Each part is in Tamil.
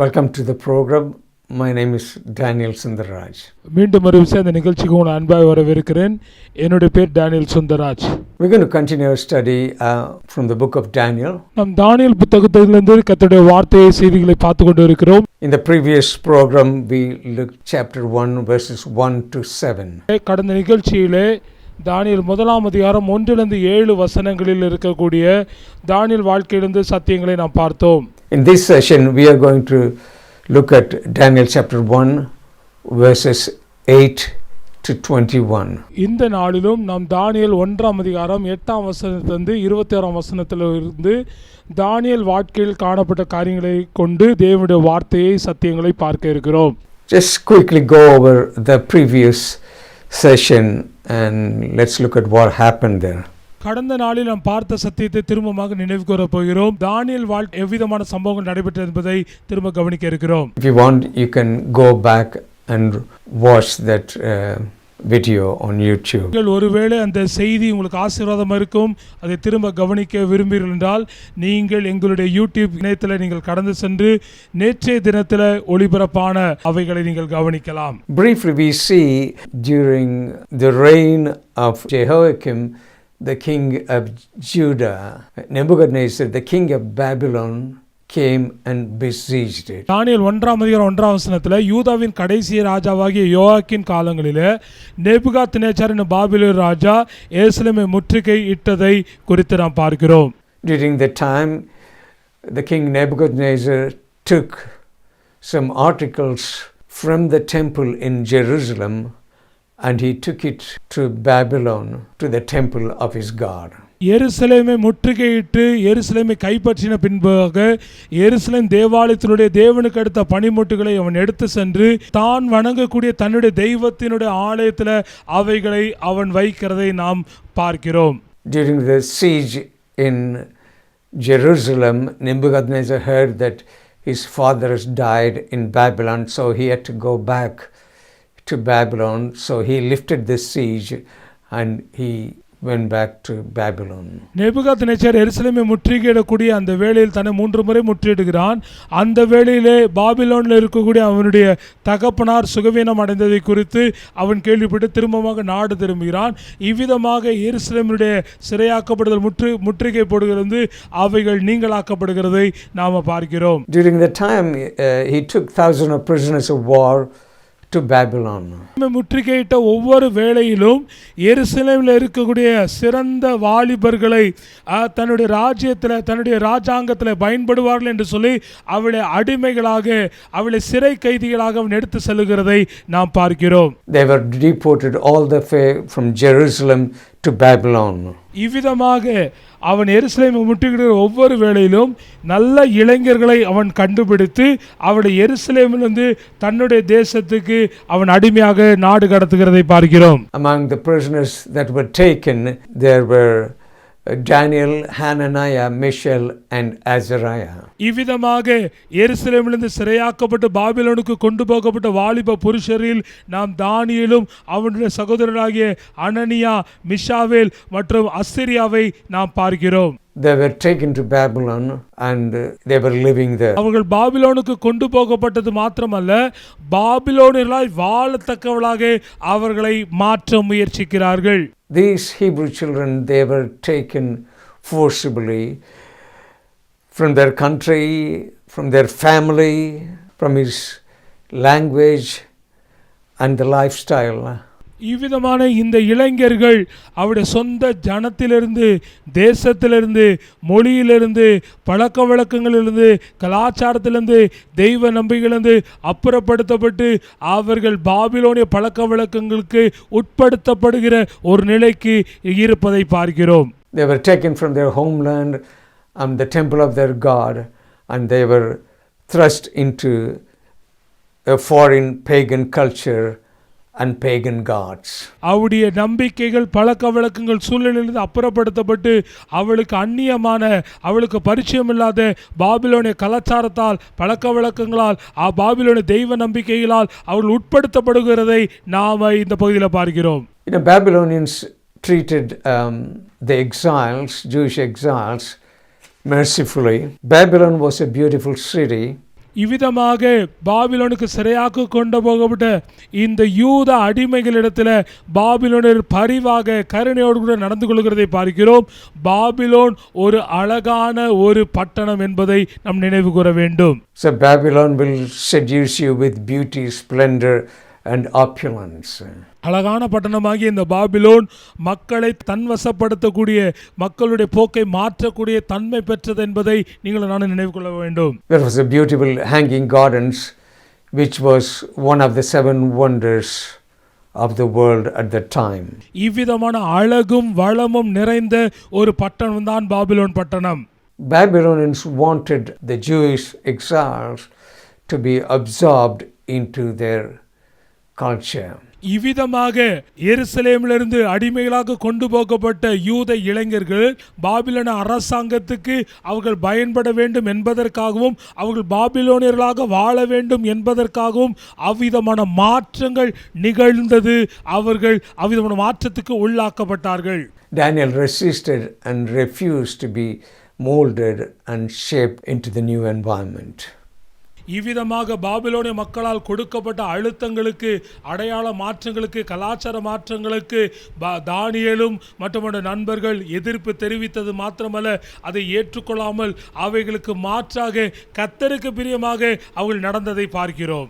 Welcome to the program. My name is Daniel Sundaraj. மீண்டும் ஒரு விஷயம் இந்த நிகழ்ச்சிக்கு உங்களை அன்பாக வரவேற்கிறேன். என்னுடைய பேர் Daniel Sundaraj. We're going to continue our study from the book of Daniel. நாம் தானியேல் புத்தகத்திலிருந்து கர்த்தருடைய வார்த்தையை செய்திகளை பார்த்து கொண்டு இருக்கிறோம். In the previous program we looked chapter 1 verses 1 to 7. கடந்த நிகழ்ச்சியிலே தானியேல் முதலாம் அதிகாரம் 1-7 வசனங்களில் இருக்கக்கூடிய தானியேல் வாழ்க்கையிலிருந்து சத்தியங்களை நாம் பார்த்தோம். In this session we are going to look at Daniel chapter 1 verses 8 to 21. இந்த நாளிலும் நாம் தானியேல் 1ஆம் அதிகாரம் 8ஆம் வசனத்திலிருந்து 26ஆம் வசனத்திலிருந்து தானியேல் வாழ்க்கையில் காணப்பட்ட காரியங்களை கொண்டு தேவனுடைய வார்த்தையை சத்தியங்களை பார்க்க இருக்கிறோம். Just quickly go over the previous session and let's look at what happened there. கடந்த நாளில் நாம் பார்த்த சத்தியத்தை திரும்பமாக நினைவு கூற போகிறோம். தானியேல் வாழ்க்கை எவ்விதமான சம்பவங்கள் நடைபெற்றது என்பதை திரும்ப கவனிக்க இருக்கிறோம். If you want, you can go back and watch that video on YouTube. ஒருவேளை அந்த செய்தி உங்களுக்கு ஆசீர்வாதமாக இருக்கும், அதை திரும்ப கவனிக்க விரும்புகிறீர்கள் என்றால் நீங்கள் எங்களுடைய யூடியூப் இணையத்தில் நீங்கள் கடந்து சென்று நேற்றைய தினத்தில் ஒளிபரப்பான அவைகளை நீங்கள் கவனிக்கலாம். Briefly, we see during the reign of Jehoiakim, the king of Judah, Nebuchadnezzar, the king of Babylon, came and besieged it. தானியேல் 1ஆம் அதிகாரம் 1ஆம் வசனத்தில் யூதாவின் கடைசி ராஜாவாகிய யோயாக்கின் காலங்களிலே நேபுகாத்நேச்சார் என்னும் பாபிலோன் ராஜா எருசலேமை முற்றுகை இட்டதை குறித்து நாம் பார்க்கிறோம். During the time, the king Nebuchadnezzar took some articles from the temple in Jerusalem and he took it to Babylon, to the temple of his god. எருசலேமை முற்றுகையிட்டு எருசலேமை கைப்பற்றின பின்பாக எருசலேம் தேவாலயத்தினுடைய தேவனுக்கு அடுத்த பணிமுட்டுகளை அவன் எடுத்து சென்று தான் வணங்கக்கூடிய தன்னுடைய தெய்வத்தினுடைய ஆலயத்தில் அவைகளை அவன் வைக்கிறதை நாம் பார்க்கிறோம். During the siege in Jerusalem, Nebuchadnezzar heard that his father has died in Babylon, so he had to go back to Babylon. So he lifted the siege and he went back to Babylon. Nebuchadnezzar எருசலேமை முற்றுகையிடக்கூடிய அந்த வேளையில் தன்னை 3 முறை முற்றுகையிடுகிறான். அந்த வேளையிலே பாபிலோனில் இருக்கக்கூடிய அவனுடைய தகப்பனார் சுகவீனம் அடைந்ததை குறித்து அவன் கேள்விப்பட்டு திரும்பமாக நாடு திரும்புகிறான். இவ்விதமாக எருசலேமுடைய சிறையாக்கப்படுதல் முற்றுகை போடுகிறது, அவைகள் நீங்களாக்கப்படுகிறதை நாம் பார்க்கிறோம். During the time he took thousands of prisoners of war to Babylon. முற்றுகையிட்ட ஒவ்வொரு வேளையிலும் எருசலேமில் இருக்கக்கூடிய சிறந்த வாலிபர்களை தன்னுடைய ராஜ்யத்தில் தன்னுடைய ராஜாங்கத்தில் பயன்படுவார்கள் என்று சொல்லி அவளை அடிமைகளாக அவளை சிறை கைதிகளாக அவன் எடுத்து செல்லுகிறதை நாம் பார்க்கிறோம். They were deported all the way from Jerusalem to Babylon. இவ்விதமாக அவன் எருசலேமை முற்றுகையிடுகிற ஒவ்வொரு வேளையிலும் நல்ல இளைஞர்களை அவன் கண்டுபிடித்து அவனை எருசலேமிலிருந்து தன்னுடைய தேசத்துக்கு அவன் அடிமையாக நாடு கடத்துகிறதை பார்க்கிறோம். Among the prisoners that were taken, there were Daniel, Hananiah, Mishael and Azariah. இவ்விதமாக எருசலேமிலிருந்து சிறையாக்கப்பட்டு பாபிலோனுக்கு கொண்டு போகப்பட்ட வாலிப புருஷரில் நாம் தானியேலும் அவனுடைய சகோதரராகிய அனனியா, மிஷாவேல் மற்றும் அஸ்ரியாவை நாம் பார்க்கிறோம். They were taken to Babylon and they were living there. அவர்கள் பாபிலோனுக்கு கொண்டு போகப்பட்டது மாத்திரமல்ல, பாபிலோனியர்களாய் வாழத்தக்கவளாக அவர்களை மாற்ற முயற்சிக்கிறார்கள். These Hebrew children, they were taken forcibly from their country, from their family, from his language and the lifestyle. இவ்விதமான இந்த இளைஞர்கள் அவருடைய சொந்த ஜனத்திலிருந்து, தேசத்திலிருந்து, மொழியிலிருந்து, பழக்க வழக்கங்களிலிருந்து, கலாச்சாரத்திலிருந்து, தெய்வ நம்பிக்கையிலிருந்து அப்புறப்படுத்தப்பட்டு அவர்கள் பாபிலோனிய பழக்க வழக்கங்களுக்கு உட்படுத்தப்படுகிற ஒரு நிலைக்கு இருப்பதை பார்க்கிறோம். They were taken from their homeland and the temple of their god and they were thrust into a foreign pagan culture and pagan gods. அவருடைய நம்பிக்கைகள் பழக்க வழக்கங்கள் சூழ்நிலையிலிருந்து அப்புறப்படுத்தப்பட்டு அவளுக்கு அந்நியமான அவளுக்கு பரிச்சயம் இல்லாத பாபிலோனிய கலாச்சாரத்தால் பழக்க வழக்கங்களால் பாபிலோனிய தெய்வ நம்பிக்கைகளால் அவர்கள் உட்படுத்தப்படுகிறதை நாம் இந்த பகுதியில் பார்க்கிறோம். Babylonians treated the exiles, Jewish exiles, mercifully. Babylon was a beautiful city. இவ்விதமாக பாபிலோனுக்கு சிறையாக்கு கொண்டு போகப்பட்ட இந்த யூத அடிமைகளிடத்தில் பாபிலோனர் பரிவாக கருணையோடு கூட நடந்து கொள்கிறதை பார்க்கிறோம். பாபிலோன் ஒரு அழகான ஒரு பட்டணம் என்பதை நாம் நினைவு கூற வேண்டும். So Babylon will seduce you with beauty, splendor and opulence. அழகான பட்டணமாகிய இந்த பாபிலோன் மக்களை தன்வசப்படுத்தக்கூடிய, மக்களுடைய போக்கை மாற்றக்கூடிய தன்மை பெற்றது என்பதை நீங்கள் நான் நினைவு கொள்ள வேண்டும். There was a beautiful hanging gardens which was one of the 7 wonders of the world at the time. இவ்விதமான அழகும் வளமும் நிறைந்த ஒரு பட்டணம் தான் பாபிலோன் பட்டணம். Babylonians wanted the Jewish exiles to be absorbed into their culture. இவ்விதமாக எருசலேமிலிருந்து அடிமைகளாக கொண்டு போகப்பட்ட யூத இளைஞர்கள் பாபிலோன அரசாங்கத்துக்கு அவர்கள் பயன்பட வேண்டும் என்பதற்காகவும் அவர்கள் பாபிலோனியர்களாக வாழ வேண்டும் என்பதற்காகவும் அவ்விதமான மாற்றங்கள் நிகழ்ந்தது. அவர்கள் அவ்விதமான மாற்றத்துக்கு உள்ளாக்கப்பட்டார்கள். Daniel resisted and refused to be molded and shaped into the new environment. இவ்விதமாக பாபிலோனிய மக்களால் கொடுக்கப்பட்ட அழுத்தங்களுக்கு, அடையாள மாற்றங்களுக்கு, கலாச்சார மாற்றங்களுக்கு தானியேலும் மற்றவருடைய நண்பர்கள் எதிர்ப்பு தெரிவித்தது மாத்திரமல்ல, அதை ஏற்றுக்கொள்ளாமல் அவைகளுக்கு மாற்றாக கர்த்தருக்கு பிரியமாக அவர்கள் நடந்ததை பார்க்கிறோம்.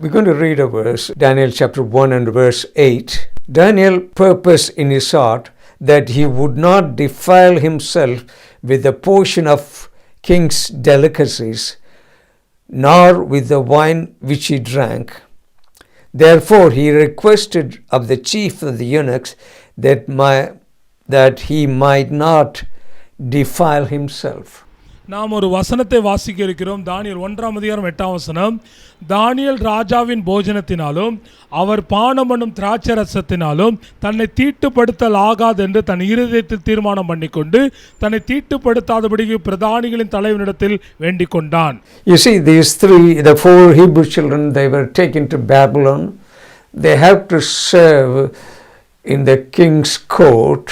We're going to read a verse, Daniel chapter 1 and verse 8. Daniel purposed in his heart that he would not defile himself with the portion of king's delicacies, nor with the wine which he drank. Therefore he requested of the chief of the eunuchs that he might not defile himself. நாம் ஒரு வசனத்தை வாசிக்க இருக்கிறோம். தானியேல் 1:8. தானியேல் ராஜாவின் போஜனத்தினாலும் அவர் பானம் பண்ணும் திராட்சை ரசத்தினாலும் தன்னை தீட்டுப்படுத்தல் ஆகாது என்று தன் இருதயத்தில் தீர்மானம் பண்ணிக்கொண்டு தன்னை தீட்டுப்படுத்தாதபடிக்கு பிரதானிகளின் தலைவனிடத்தில் வேண்டிக் கொண்டான். You see, the 4 Hebrew children, they were taken to Babylon. They have to serve in the king's court.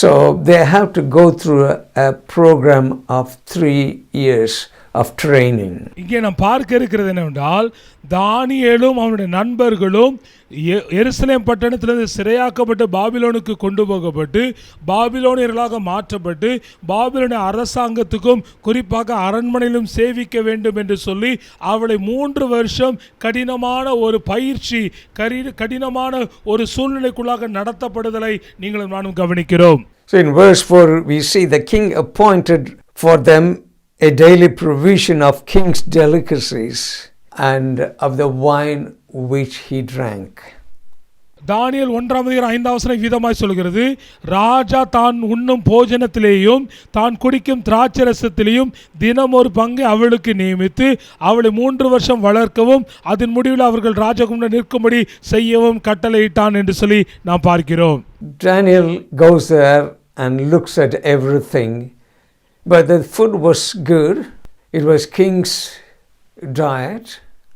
So they have to go through a program of 3 years of training. இங்கே நாம் பார்க்க இருக்கிறது என்னவென்றால், தானியேலும் அவனுடைய நண்பர்களும் எருசலேம் பட்டணத்திலிருந்து சிறையாக்கப்பட்டு பாபிலோனுக்கு கொண்டு போகப்பட்டு பாபிலோனியர்களாக மாற்றப்பட்டு பாபிலோனிய அரசாங்கத்துக்கும் குறிப்பாக அரண்மனையிலும் சேவிக்க வேண்டும் என்று சொல்லி அவளை 3 வருஷம் கடினமான ஒரு பயிற்சி, கடினமான ஒரு சூழ்நிலைக்குள்ளாக நடத்தப்படுதலை நீங்கள் நானும் கவனிக்கிறோம். So in verse 4 we see the king appointed for them a daily provision of king's delicacies and of the wine which he drank. தானியேல் 1:5 விதமாய் சொல்கிறது, ராஜா தான் உண்ணும் போஜனத்திலேயும் தான் குடிக்கும் திராட்சை ரசத்திலேயும் தினம் ஒரு பங்கை அவளுக்கு நியமித்து அவளை 3 வருஷம் வளர்க்கவும் அதன் முடிவில் அவர்கள் ராஜகுமாரன் நிற்கும்படி செய்யவும் கட்டளையிட்டான் என்று சொல்லி நாம் பார்க்கிறோம். Daniel goes there and looks at everything, but the food was good. It was king's diet.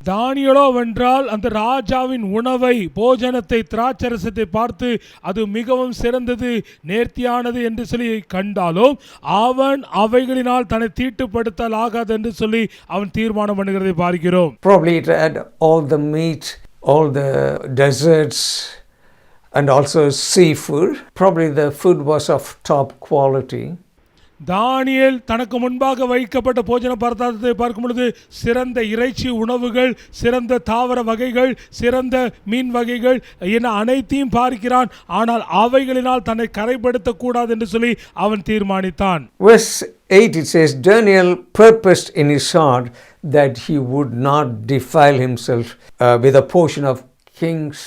தானியேலோ வென்றால் அந்த ராஜாவின் உணவை, போஜனத்தை, திராட்சரசத்தை பார்த்து அது மிகவும் சிறந்தது, நேர்த்தியானது என்று சொல்லி கண்டாலும் அவன் அவைகளினால் தன்னை தீட்டுப்படுத்தல் ஆகாது என்று சொல்லி அவன் தீர்மானம் பண்ணுகிறதை பார்க்கிறோம். Probably it had all the meat, all the desserts and also seafood. Probably the food was of top quality. தானியேல் தனக்கு முன்பாக வைக்கப்பட்ட போஜன பதார்த்தத்தை பார்க்கும் பொழுது சிறந்த இறைச்சி உணவுகள், சிறந்த தாவர வகைகள், சிறந்த மீன் வகைகள் என அனைத்தையும் பார்க்கிறான். ஆனால் அவைகளினால் தன்னை கரைப்படுத்தக்கூடாது என்று சொல்லி அவன் தீர்மானித்தான். Verse 8 it says, Daniel purposed in his heart that he would not defile himself with a portion of king's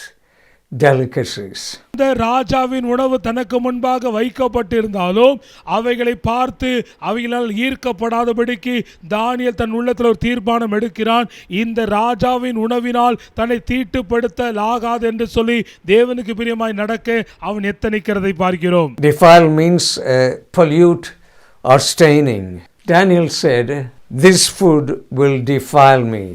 delicacies. இந்த ராஜாவின் உணவு தனக்கு முன்பாக வைக்கப்பட்டிருந்தாலும் அவைகளை பார்த்து அவைகளால் ஈர்க்கப்படாதபடிக்கு தானியேல் தன் உள்ளத்தில் ஒரு தீர்மானம் எடுக்கிறான். இந்த ராஜாவின் உணவினால் தன்னை தீட்டுப்படுத்தல் ஆகாது என்று சொல்லி தேவனுக்கு பிரியமாய் நடக்க அவன் எத்தனிக்கிறதை பார்க்கிறோம். Defile means pollute or staining. Daniel said, this food will defile me.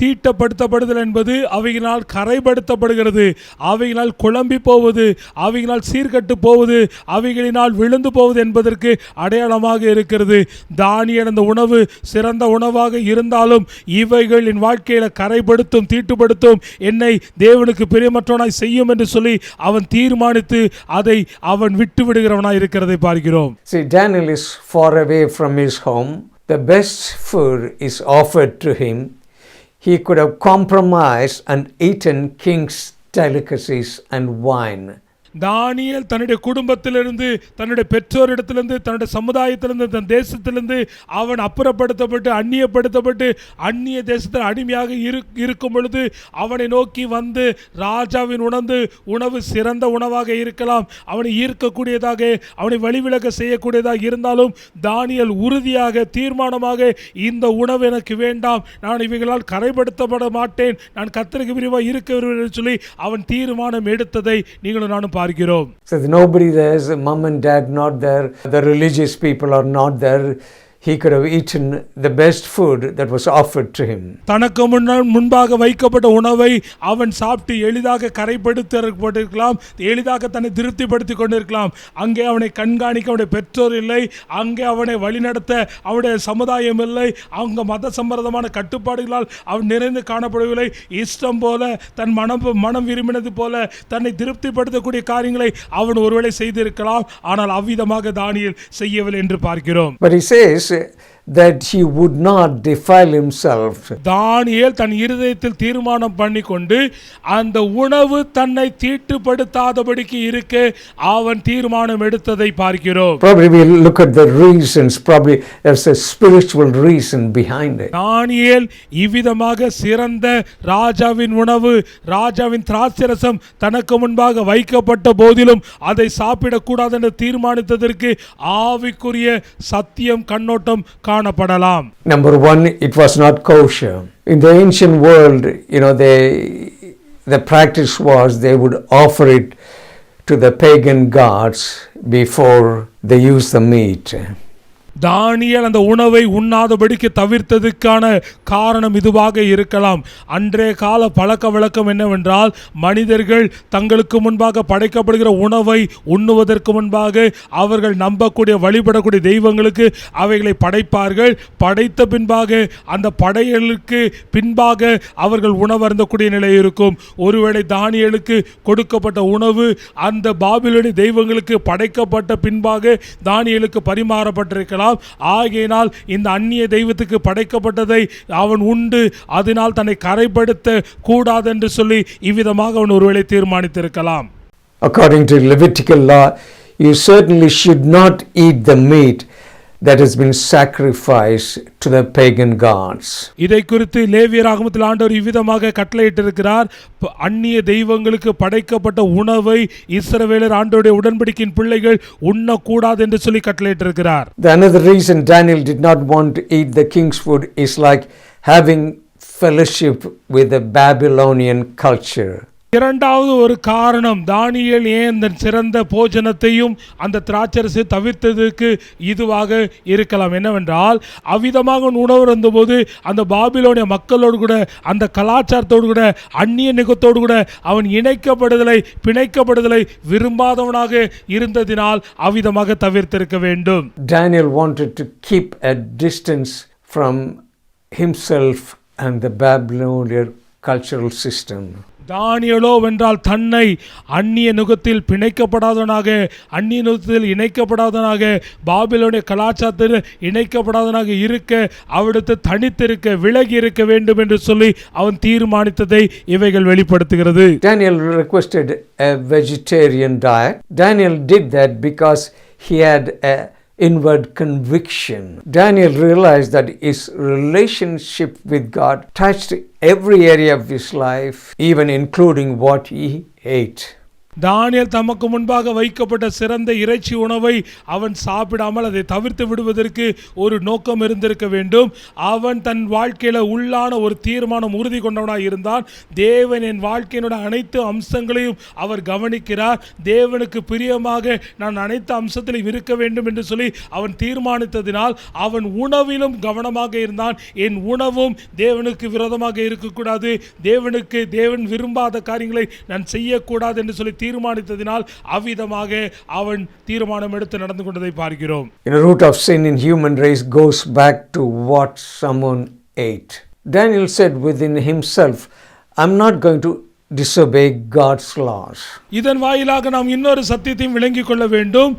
தீட்டப்படுத்தப்படுதல் என்பது அவையினால் கரைப்படுத்தப்படுகிறது, அவையினால் குழம்பி போவது, அவையினால் சீர்கட்டு போவது, அவைகளினால் விழுந்து போவது என்பதற்கு அடையாளமாக இருக்கிறது. தானியேல் அந்த உணவு சிறந்த உணவாக இருந்தாலும் இவைகள் என் வாழ்க்கையில கரைப்படுத்தும், தீட்டுப்படுத்தும், என்னை தேவனுக்கு பிரியமற்றவனாய் செய்யும் என்று சொல்லி அவன் தீர்மானித்து அதை அவன் விட்டு விடுகிறவனாய் இருக்கிறதை பார்க்கிறோம். See, Daniel is far away from his home. The best food is offered to him. He could have compromised and eaten king's delicacies and wine. தானியேல் தன்னுடைய குடும்பத்திலிருந்து, தன்னுடைய பெற்றோரிடத்திலிருந்து, தன்னுடைய சமுதாயத்திலிருந்து, தன் தேசத்திலிருந்து அவன் அப்புறப்படுத்தப்பட்டு அந்நியப்படுத்தப்பட்டு அந்நிய தேசத்தில் அடிமையாக இருக்கும் பொழுது அவனை நோக்கி வந்து ராஜாவின் உணவு சிறந்த உணவாக இருக்கலாம், அவனை ஈர்க்கக்கூடியதாக, அவனை வழிவிலக செய்யக்கூடியதாக இருந்தாலும் தானியேல் உறுதியாக தீர்மானமாக இந்த உணவு எனக்கு வேண்டாம், நான் இவைகளால் கரைப்படுத்தப்பட மாட்டேன், நான் கர்த்தருக்கு பிரியமாய் இருக்க விரும்புகிறேன் என்று சொல்லி அவன் தீர்மானம் எடுத்ததை நீங்களும் நானும் பார்க்கிறோம். So nobody there, mom and dad not there, the religious people are not there. He could have eaten the best food that was offered to him. தனக்கு முன்பாக வைக்கப்பட்ட உணவை அவன் சாப்பிட்டு எளிதாக கரைப்படுத்தப்பட்டிருக்கலாம், எளிதாக தன்னை திருப்திப்படுத்திக் கொண்டிருக்கலாம். அங்கே அவனை கண்காணிக்க அவனுடைய பெற்றோர் இல்லை, அங்கே அவனை வழிநடத்த அவனுடைய சமுதாயம் இல்லை, அங்கே மத சம்பந்தமான கட்டுப்பாடுகளால் அவன் நிறைந்து காணப்படவில்லை. இஷ்டம் போல தன் மனம் விரும்பினது போல தன்னை திருப்திப்படுத்தக்கூடிய காரியங்களை அவன் ஒருவேளை செய்திருக்கலாம். ஆனால் அவ்விதமாக தானியேல் செய்யவில்லை என்று பார்க்கிறோம். But he says that he would not defile himself. தானியேல் தன் இருதயத்தில் தீர்மானம் பண்ணிக்கொண்டு அந்த உணவு தன்னை தீட்டுப்படுத்தாதபடிக்கு இருக்க அவன் தீர்மானம் எடுத்ததை பார்க்கிறோம். Probably we'll look at the reasons. Probably there's a spiritual reason behind it. தானியேல் இவ்விதமாக சிறந்த ராஜாவின் உணவு, ராஜாவின் திராட்சரசம் தனக்கு முன்பாக வைக்கப்பட்ட போதிலும் அதை சாப்பிடக்கூடாது என்று தீர்மானித்ததற்கு ஆவிக்குரிய சத்தியம் கண்ணோட்டம் காணப்படலாம். Number one, it was not kosher. In the ancient world, the practice was they would offer it to the pagan gods before they use the meat. தானியேல் அந்த உணவை உண்ணாதபடிக்கு தவிர்த்ததுக்கான காரணம் இதுவாக இருக்கலாம். அன்றைய கால பழக்க வழக்கம் என்னவென்றால் மனிதர்கள் தங்களுக்கு முன்பாக படைக்கப்படுகிற உணவை உண்ணுவதற்கு முன்பாக அவர்கள் நம்பக்கூடிய வழிபடக்கூடிய தெய்வங்களுக்கு அவைகளை படைப்பார்கள். படைத்த பின்பாக அந்த படையலுக்கு பின்பாக அவர்கள் உணவருந்தக்கூடிய நிலை இருக்கும். ஒருவேளை தானியேலுக்கு கொடுக்கப்பட்ட உணவு அந்த பாபிலோனிய தெய்வங்களுக்கு படைக்கப்பட்ட பின்பாக தானியேலுக்கு பரிமாறப்பட்டிருக்கலாம். ஆகையினால் இந்த அந்நிய தெய்வத்துக்கு படைக்கப்பட்டதை அவன் உண்டு அதனால் தன்னை கரைப்படுத்த கூடாது என்று சொல்லி இவ்விதமாக அவன் ஒருவேளை தீர்மானித்திருக்கலாம். According to Levitical law, you certainly should not eat the meat that has been sacrificed to the pagan gods. இதை குறித்து லேவியராகமத்தில் ஆண்டவர் இவ்விதமாக கட்டளையிட்டிருக்கிறார். அந்நிய தெய்வங்களுக்கு படைக்கப்பட்ட உணவை இஸ்ரவேலர் ஆண்டவருடைய உடன்படிக்கையின் பிள்ளைகள் உண்ணக்கூடாது என்று சொல்லி கட்டளையிட்டிருக்கிறார். The another reason Daniel did not want to eat the king's food is like having fellowship with the Babylonian culture. இரண்டாவது ஒரு காரணம் தானியேல் ஏன் இந்த சிறந்த போஜனத்தையும் அந்த திராட்சரசை தவிர்த்ததுக்கு இதுவாக இருக்கலாம். என்னவென்றால் அவ்விதமாக உணவு இருந்தபோது அந்த பாபிலோனிய மக்களோடு கூட அந்த கலாச்சாரத்தோடு கூட அந்நிய நிகத்தோடு கூட அவன் இணைக்கப்படுதலை பிணைக்கப்படுதலை விரும்பாதவனாக இருந்ததினால் அவ்விதமாக தவிர்த்திருக்க வேண்டும். Daniel wanted to keep a distance from himself and the Babylonian cultural system. தானியேலோ வென்றால் தன்னை அந்நிய நுகத்தில் பிணைக்கப்படாதவனாக, அந்நிய நுகத்தில் இணைக்கப்படாதவனாக, பாபிலோனிய கலாச்சாரத்தில் இணைக்கப்படாதவனாக இருக்க, அவிடத்து தனித்திருக்க விலகி இருக்க வேண்டும் என்று சொல்லி அவன் தீர்மானித்ததை இவைகள் வெளிப்படுத்துகிறது. Daniel requested a vegetarian diet. Daniel did that because he had a inward conviction. Daniel realized that his relationship with God touched every area of his life, even including what he ate. தானியேல் தமக்கு முன்பாக வைக்கப்பட்ட சிறந்த இறைச்சி உணவை அவன் சாப்பிடாமல் அதை தவிர்த்து விடுவதற்கு ஒரு நோக்கம் இருந்திருக்க வேண்டும். அவன் தன் வாழ்க்கையில உள்ளான ஒரு தீர்மானம் உறுதி கொண்டவனாய் இருந்தான். தேவன் என் வாழ்க்கையினுடைய அனைத்து அம்சங்களையும் அவர் கவனிக்கிறார், தேவனுக்கு பிரியமாக நான் அனைத்து அம்சத்திலும் இருக்க வேண்டும் என்று சொல்லி அவன் தீர்மானித்ததினால் அவன் உணவிலும் கவனமாக இருந்தான். என் உணவும் தேவனுக்கு விரோதமாக இருக்கக்கூடாது, தேவன் விரும்பாத காரியங்களை நான் செய்யக்கூடாது என்று சொல்லி தீர்மானித்ததினால் அவ்விதமாக அவன் தீர்மானம் எடுத்து நடந்து கொண்டதை பார்க்கிறோம். The root of sin in human race goes back to what someone ate. Daniel said within himself, I'm not going to disobey God's laws. இதன் வாயிலாக நாம் இன்னொரு சத்தியத்தையும் விளங்கிக் கொள்ள வேண்டும்.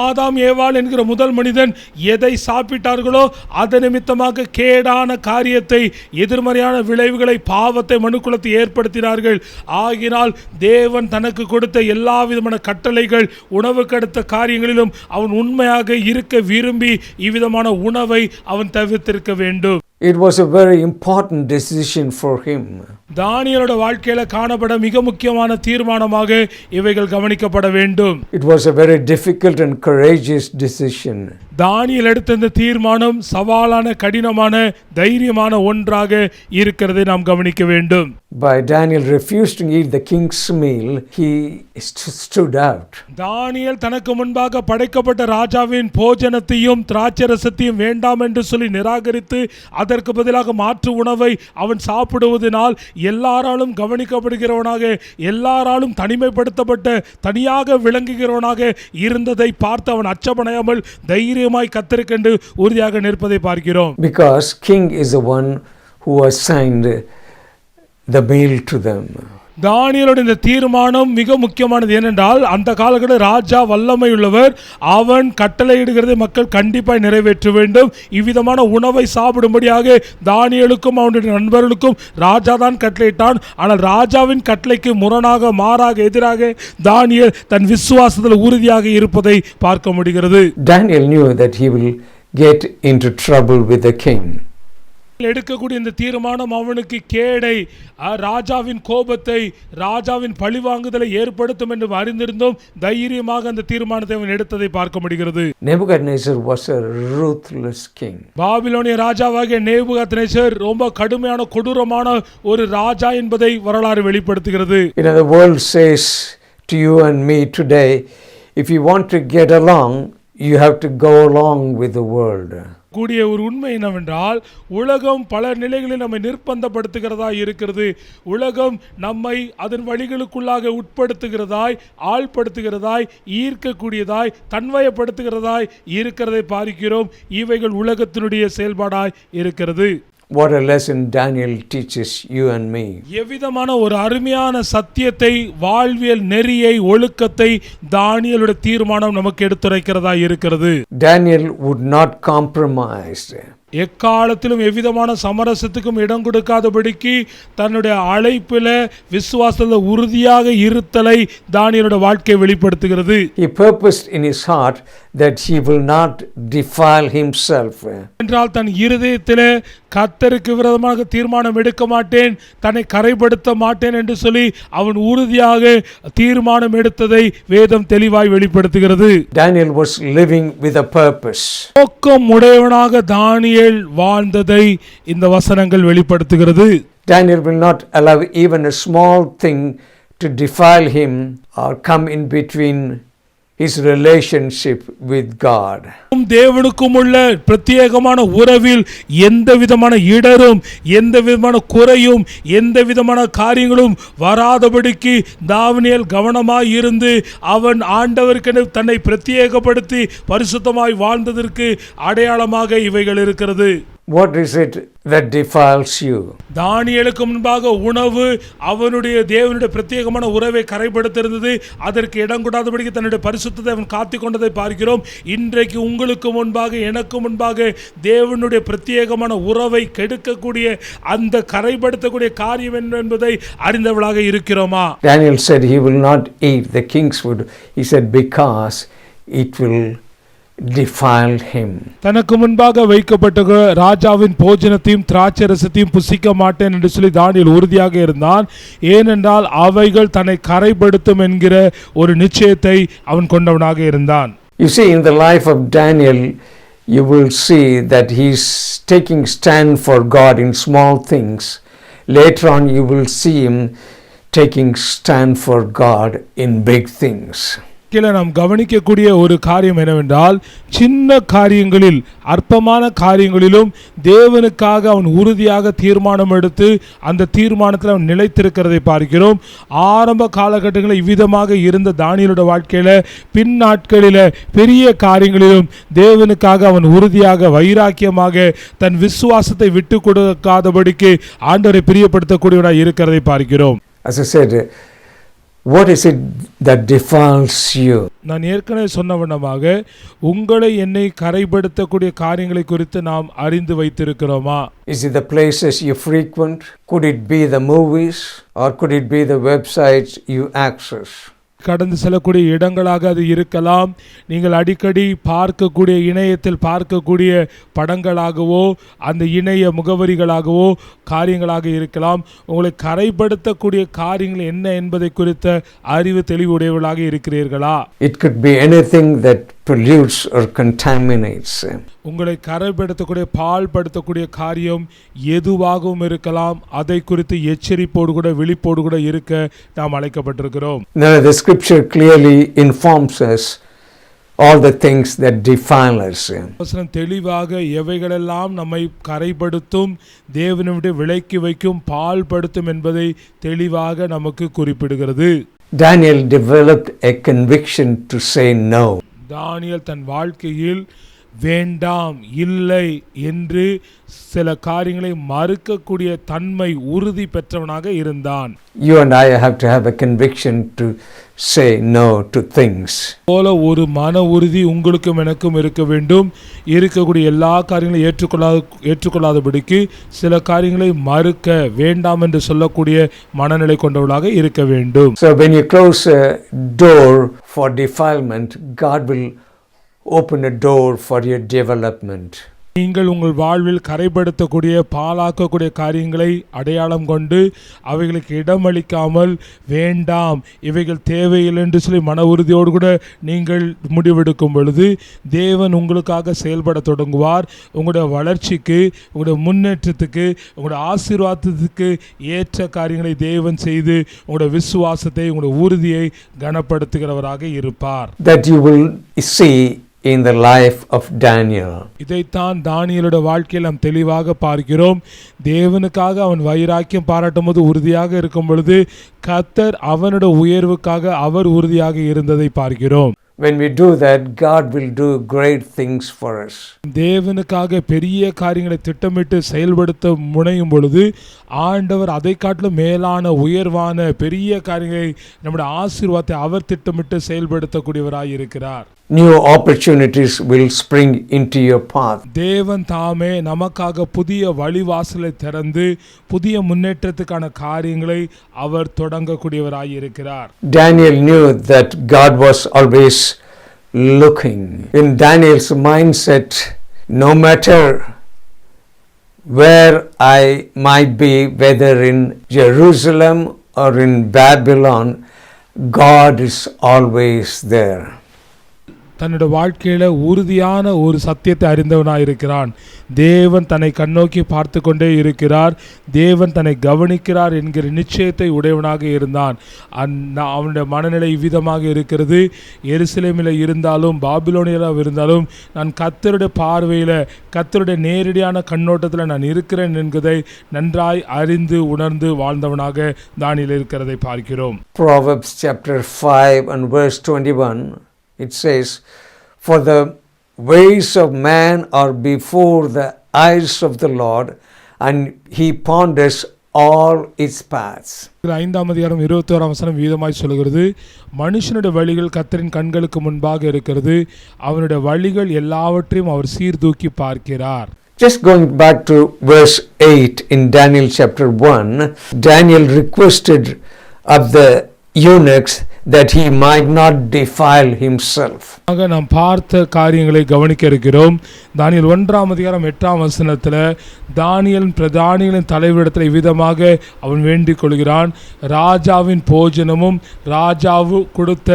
ஆதாம் ஏவாள் என்கிற முதல் மனிதன் எதை சாப்பிட்டார்களோ அது நிமித்தமாக கேடான காரியத்தை, எதிர்மறையான விளைவுகளை, பாவத்தை மனுக்குலத்தை ஏற்படுத்தினார்கள். ஆகினால் தேவன் தனக்கு கொடுத்த எல்லா விதமான கட்டளைகள், உணவுக்கு அடுத்த காரியங்களிலும் அவன் உண்மையாக இருக்க விரும்பி இவ்விதமான உணவை அவன் தவிர்த்திருக்க வேண்டும். It was a very important decision for him. தானியேலோட வாழ்க்கையில காணப்பட மிக முக்கியமான தீர்மானமாக இவைகள் கவனிக்கப்பட வேண்டும். It was a very difficult and courageous decision. தானியேல் எடுத்த இந்த தீர்மானம் சவாலான, கடினமான, தைரியமான ஒன்றாக இருக்கிறதை நாம் கவனிக்க வேண்டும். By Daniel refusing to eat the king's meal, he stood out. தானியேல் தனக்கு முன்பாக படைக்கப்பட்ட ராஜாவின் போஜனத்தையும் திராட்சரசத்தையும் வேண்டாம் என்று சொல்லி நிராகரித்து அதற்கு பதிலாக மாற்று உணவை அவன் சாப்பிடுவதனால் எல்லாராலும் கவனிக்கப்படுகிறவனாக, எல்லாராலும் தனிமைப்படுத்தப்பட்ட, தனியாக விளங்குகிறவனாக இருந்ததை பார்த்து அவன் அச்சமடையாமல் தைரியமாய் கத்தருக்கென்று உறுதியாக நிற்பதை பார்க்கிறோம். Because king is the one who assigned the meal to them. தானியேலோட இந்த தீர்மானம் மிக முக்கியமானது. ஏனென்றால் அந்த காலங்களில் ராஜா வல்லமை உள்ளவர், அவன் கட்டளையிடுகிறதை மக்கள் கண்டிப்பாக நிறைவேற்ற வேண்டும். இவ்விதமான உணவை சாப்பிடும்படியாக தானியேலுக்கும் அவனுடைய நண்பர்களுக்கும் ராஜா தான் கட்டளையிட்டான். ஆனால் ராஜாவின் கட்டளைக்கு முரணாக, மாறாக, எதிராக தானியேல் தன் விசுவாசத்தில் உறுதியாக இருப்பதை பார்க்க முடிகிறது. Daniel knew that he will get into trouble with the king. எடுக்கக்கூடிய இந்த தீர்மானம் அவனுக்கு கேடை, ராஜாவின் கோபத்தை, ராஜாவின் பழிவாங்குதலை ஏற்படுத்தும் என்று அறிந்திருந்தும் தைரியமாக அந்த தீர்மானத்தை அவன் எடுத்ததை பார்க்க முடிகிறது. Nebuchadnezzar was a ruthless king. பாபிலோனிய ராஜாவாகிய நேபுகாத்நேசர் ரொம்ப கடுமையான, கொடூரமான ஒரு ராஜா என்பதை வரலாறு வெளிப்படுத்துகிறது. The world says to you and me today, if you want to get along, you have to go along with the world. கூடிய ஒரு உண்மை என்னவென்றால், உலகம் பல நிலைகளில் நம்மை நிர்பந்தப்படுத்துகிறதா இருக்கிறது. உலகம் நம்மை அதன் வழிகளுக்குள்ளாக உட்படுத்துகிறதாய், ஆள்படுத்துகிறதாய், ஈர்க்கக்கூடியதாய், தன்வயப்படுத்துகிறதாய் இருக்கிறதை பார்க்கிறோம். இவைகள் உலகத்தினுடைய செயல்பாடாய் இருக்கிறது. What a lesson Daniel teaches you and me. எவ்விதமான ஒரு அருமையான சத்தியத்தை, வாழ்வியல் நெறியை, ஒழுக்கத்தை தானியேலுடைய தீர்மானம் நமக்கு எடுத்துரைக்கிறதா இருக்கிறது. Daniel would not compromise. எக்காலத்திலும் எவ்விதமான சமரசத்துக்கும் இடம் கொடுக்காதபடிக்கு தன்னுடைய அழைப்பில விசுவாசத்தில் உறுதியாக இருத்தலை தானியேலுடைய வாழ்க்கை வெளிப்படுத்துகிறது. He purposed in his heart that he will not defile himself. என்றால் தன் இருதயத்திலே கர்த்தருக்கு விரோதமாக தீர்மானம் எடுக்க மாட்டேன், தன்னை கரைப்படுத்த மாட்டேன் என்று சொல்லி அவன் உறுதியாக தீர்மானம் எடுத்ததை வேதம் தெளிவாய் வெளிப்படுத்துகிறது. Daniel was living with a purpose. நோக்கம் உடையவனாக தானியேல் வாழ்ந்ததை இந்த வசனங்கள் வெளிப்படுத்துகிறது. Daniel will not allow even a small thing to defile him or come in between his relationship with God. தேவனுக்கும் உள்ள பிரத்யேகமான உறவில் எந்த விதமான இடரும், எந்த விதமான குறையும், எந்த விதமான காரியங்களும் வராதபடிக்கு தானியேல் கவனமாய் இருந்து அவன் ஆண்டவருக்கு தன்னை பிரத்யேகப்படுத்தி பரிசுத்தமாய் வாழ்ந்ததற்கு அடையாளமாக இவைகள் இருக்கிறது. What is it that defiles you? தானியேலுக்கு முன்பாக உணவு அவனுடைய தேவனுடைய பிரத்யேகமான உறவை கரைப்படுத்திருந்தது. அதற்கு இடம் கூடாதபடிக்கு தன்னுடைய பரிசுத்தத்தை அவன் காத்து கொண்டதை பார்க்கிறோம். இன்றைக்கு உங்களுக்கு முன்பாக, எனக்கு முன்பாக தேவனுடைய பிரத்யேகமான உறவை கெடுக்கக்கூடிய அந்த கரைப்படுத்தக்கூடிய காரியம் என்ன என்பதை அறிந்தவளாக இருக்கிறோமா? Daniel said he will not eat the king's food. He said because it will defile him. தனக்கு முன்பாக வைக்கப்பட்ட ராஜாவின் போஜனத்தையும் திராட்சரசத்தையும் புசிக்க மாட்டேன் என்று சொல்லி தானியேல் உறுதியாக இருந்தான். ஏனென்றால் அவைகள் தன்னை கரைப்படுத்தும் என்கிற ஒரு நிச்சயத்தை அவன் கொண்டவனாக இருந்தான். You see, in the life of Daniel, you will see that he's taking stand for God in small things. Later on, you will see him taking stand for God in big things. நாம் கவனிக்கக்கூடிய ஒரு காரியம் என்னவென்றால், சின்ன காரியங்களில் அற்பமான காரியங்களிலும் தேவனுக்காக அவன் உறுதியாக தீர்மானம் எடுத்து அந்த தீர்மானத்தில் அவன் நிலைத்திருக்கிறதை பார்க்கிறோம். ஆரம்ப காலகட்டங்களில் இவ்விதமாக இருந்த தானியேலுடைய வாழ்க்கையில பின் நாட்களில பெரிய காரியங்களிலும் தேவனுக்காக அவன் உறுதியாக வைராக்கியமாக தன் விசுவாசத்தை விட்டு கொடுக்காதபடிக்கு ஆண்டவரை பிரியப்படுத்தக்கூடியவனாய் இருக்கிறதை பார்க்கிறோம். As I said, what is it that defiles you? நான் ஏற்கனவே சொன்னவண்ணமாக உங்களை என்னை கரைப்படுத்தக்கூடிய காரியங்களை குறித்து நாம் அறிந்து வைத்திருக்கிறோமா? Is it the places you frequent? Could it be the movies? Or could it be the websites you access? கடந்து செல்லக்கூடிய இடங்களாக அது இருக்கலாம். நீங்கள் அடிக்கடி பார்க்கக்கூடிய இணையத்தில் பார்க்கக்கூடிய படங்களாகவோ அந்த இணைய முகவரிகளாகவோ காரியங்களாக இருக்கலாம். உங்களை கரைப்படுத்தக்கூடிய காரியங்கள் என்ன என்பதை குறித்த அறிவு தெளிவுடையவர்களாக இருக்கிறீர்களா? It could be anything that pollutes or contaminates. உங்களை கரைப்படுத்தக்கூடிய பாழ்படுத்தக்கூடிய காரியம் எதுவாகவும் இருக்கலாம். அதை குறித்து எச்சரிப்போடு கூட விழிப்போடு கூட இருக்க நாம் அழைக்கப்பட்டிருக்கிறோம். Now the scripture clearly informs us all the things that defile us. வசனம் தெளிவாக எவைகளெல்லாம் நம்மை கரைப்படுத்தும், தேவனை விட்டு விலக்கி வைக்கும், பாழ்படுத்தும் என்பதை தெளிவாக நமக்கு குறிப்பிடுகிறது. Daniel developed a conviction to say no. தானியேல் தன் வாழ்க்கையில் வேண்டாம், இல்லை என்று சில காரியங்களை மறுக்கக்கூடிய தன்மை உறுதி பெற்றவனாக இருந்தான். You and I have to have a conviction to say no to things. போல ஒரு மன உறுதி உங்களுக்கும் எனக்கும் இருக்க வேண்டும். இருக்கக்கூடிய எல்லா காரியங்களையும் ஏற்றுக்கொள்ளாதபடிக்கு சில காரியங்களை மறுக்க வேண்டாம் என்று சொல்லக்கூடிய மனநிலை கொண்டவர்களாக இருக்க வேண்டும். So when you close a door for defilement, God will open a door for your development. நீங்கள் உங்கள் வாழ்வில் கரைப்படுத்தக்கூடிய பாழாக்கக்கூடிய காரியங்களை அடையாளம் கொண்டு அவைகளுக்கு இடமளிக்காமல் வேண்டாம், இவைகள் தேவையில்லை என்று சொல்லி மன உறுதியோடு கூட நீங்கள் முடிவெடுக்கும் பொழுது தேவன் உங்களுக்காக செயல்பட தொடங்குவார். உங்களுடைய வளர்ச்சிக்கு, உங்களுடைய முன்னேற்றத்துக்கு, உங்களுடைய ஆசீர்வாதத்துக்கு ஏற்ற காரியங்களை தேவன் செய்து உங்களுடைய விசுவாசத்தை, உங்களுடைய உறுதியை கனப்படுத்துகிறவராக இருப்பார். That you will see in the life of Daniel. இதைத்தான் தானியேலுடைய வாழ்க்கையில் நாம் தெளிவாக பார்க்கிறோம். தேவனுக்காக அவன் வைராக்கியம் பாராட்டும் போது உறுதியாக இருக்கும் பொழுது கர்த்தர் அவனுடைய உயர்வுக்காக அவர் உறுதியாக இருந்ததை பார்க்கிறோம். When we do that, God will do great things for us. தேவனுக்காக பெரிய காரியங்களை திட்டமிட்டு செயல்படுத்த முனையும் பொழுது ஆண்டவர் அதை காட்டிலும் மேலான உயர்வான பெரிய காரியங்களை நம்முடைய ஆசீர்வாதத்தை அவர் திட்டமிட்டு செயல்படுத்தக்கூடியவராய் இருக்கிறார். New opportunities will spring into your path. தேவன் தாமே நமக்காக புதிய வழிவாசலை திறந்து புதிய முன்னேற்றத்துக்கான காரியங்களை அவர் தொடங்கக்கூடியவராய் இருக்கிறார். Daniel knew that God was always looking. In Daniel's mindset, no matter where I might be, whether in Jerusalem or in Babylon, God is always there. தன்னுடைய வாழ்க்கையில உறுதியான ஒரு சத்தியத்தை அறிந்தவனாய் இருக்கிறான். தேவன் தன்னை கண்ணோக்கி பார்த்து கொண்டே இருக்கிறார். தேவன் தன்னை கவனிக்கிறார் என்கிற நிச்சயத்தை உடையவனாக இருந்தான். அவனுடைய மனநிலை இவ்விதமாக இருக்கிறது. எருசலேமில் இருந்தாலும் பாபிலோனியாவில் இருந்தாலும் நான் கர்த்தருடைய பார்வையில், கர்த்தருடைய நேரடியான கண்ணோட்டத்தில் நான் இருக்கிறேன் என்கிறதை நன்றாய் அறிந்து உணர்ந்து வாழ்ந்தவனாக தானியேல் இருக்கிறதை பார்க்கிறோம். Proverbs chapter 5 and verse 21, it says, "For the ways of man are before the eyes of the Lord, and he ponders all its paths." 5ஆம் அதிகாரம் 21ஆம் வசனம் வீதமாய் சொல்கிறது, மனுஷனுடைய வழிகள் கர்த்தரின் கண்களுக்கு முன்பாக இருக்கிறது, அவனுடைய வழிகள் எல்லாவற்றையும் அவர் சீர்தூக்கி பார்க்கிறார். Just going back to verse 8 in Daniel chapter 1, Daniel requested of the eunuchs that he might not defile himself. ஆக நாம் பார்த்த காரியங்களை கவனிக்க இருக்கிறோம். தானியேல் 1:8 தானியேல் பிரதானிகளின் தலைவரிடத்தில் இவ்விதமாக அவன் வேண்டிக் கொள்கிறான். ராஜாவின் போஜனமும் ராஜாவு கொடுத்த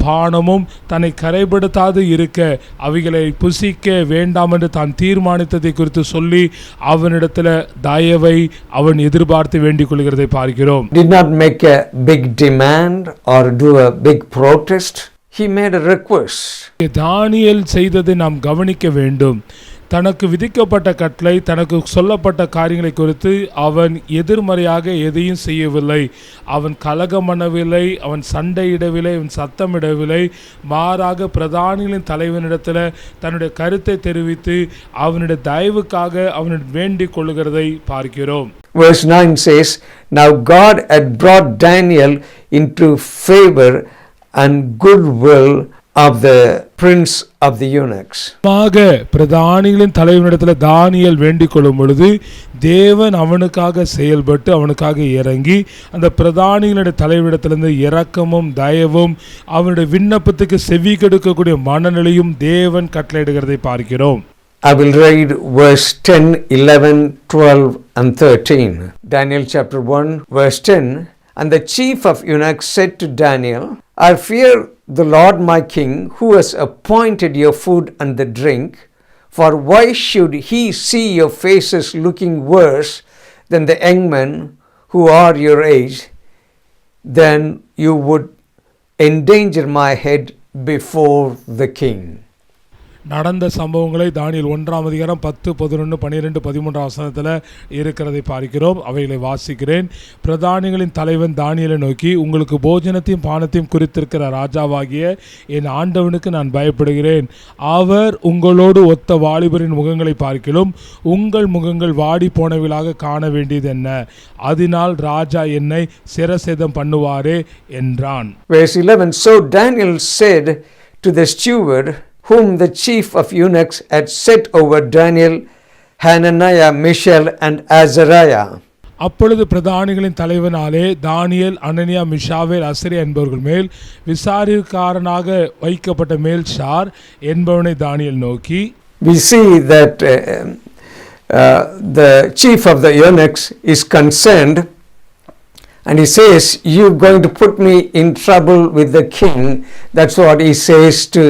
பானமும் தன்னை கரைப்படுத்தாது இருக்க அவைகளை புசிக்க வேண்டாம் என்று தான் தீர்மானித்ததை குறித்து சொல்லி அவனிடத்தில் தயவை அவன் எதிர்பார்த்து வேண்டிக் கொள்கிறதை பார்க்கிறோம். Did not make a big demand or do a big protest. He made a request. தானியேல் செய்ததை நாம் கவனிக்க வேண்டும். தனக்கு விதிக்கப்பட்ட கட்டளை, தனக்கு சொல்லப்பட்ட காரியங்களை குறித்து அவன் எதிர்மறையாக எதையும் செய்யவில்லை. அவன் கலகம் பண்ணவில்லை, அவன் சண்டையிடவில்லை, அவன் சத்தமிடவில்லை. மாறாக பிரதானிகளின் தலைவனிடத்தில் தன்னுடைய கருத்தை தெரிவித்து அவனுடைய தயவுக்காக அவனிடம் வேண்டிக் கொள்ளுகிறதை பார்க்கிறோம். Verse 9 says, Now God had brought Daniel into favor and goodwill of the prince of the eunuchs. பிரதானிகளின் தலைவனிடத்தில் தானியேல் வேண்டிக் கொள்ளும் பொழுது தேவன் அவனுக்காக செயல்பட்டு அவனுக்காக இறங்கி அந்த பிரதானிகளுடைய தலைவனிடத்திலிருந்து இரக்கமும் தயவும் அவனுடைய விண்ணப்பத்துக்கு செவி கொடுக்கக்கூடிய மனநிலையும் தேவன் கட்டளையிடுகிறதை பார்க்கிறோம். I will read verse 10, 11, 12 and 13. Daniel chapter 1 verse 10. And the chief of eunuchs said to Daniel, I fear the Lord my king, who has appointed your food and the drink, for why should he see your faces looking worse than the young men who are your age? Then you would endanger my head before the king. நடந்த சம்பவங்களை தானியேல் 1:10, 11, 12, 13 இருக்கிறதை பார்க்கிறோம். அவைகளை வாசிக்கிறேன். பிரதானிகளின் தலைவன் தானியேலை நோக்கி, உங்களுக்கு போஜனத்தையும் பானத்தையும் குறித்திருக்கிற ராஜாவாகிய என் ஆண்டவனுக்கு நான் பயப்படுகிறேன். அவர் உங்களோடு ஒத்த வாலிபரின் முகங்களை பார்க்கிலும் உங்கள் முகங்கள் வாடி போனவர்களாக காண வேண்டியது என்ன? அதனால் ராஜா என்னை சிரசேதம் பண்ணுவாரே என்றான். Verse 11. So Daniel said to the steward whom the chief of eunuchs had set over Daniel, Hananiah, Mishael and Azariah. அப்பொழுது பிரதானிகளின் தலைவனாலே தானியேல், அனனியா, மிஷாவேல், அசரியா என்பவர்கள் மேல் விசாரிக்காரனாக வைக்கப்பட்ட மேல்ஷார் என்பவனை தானியேல் நோக்கி, We see that the chief of the eunuchs is concerned and he says, you're going to put me in trouble with the king. That's what he says to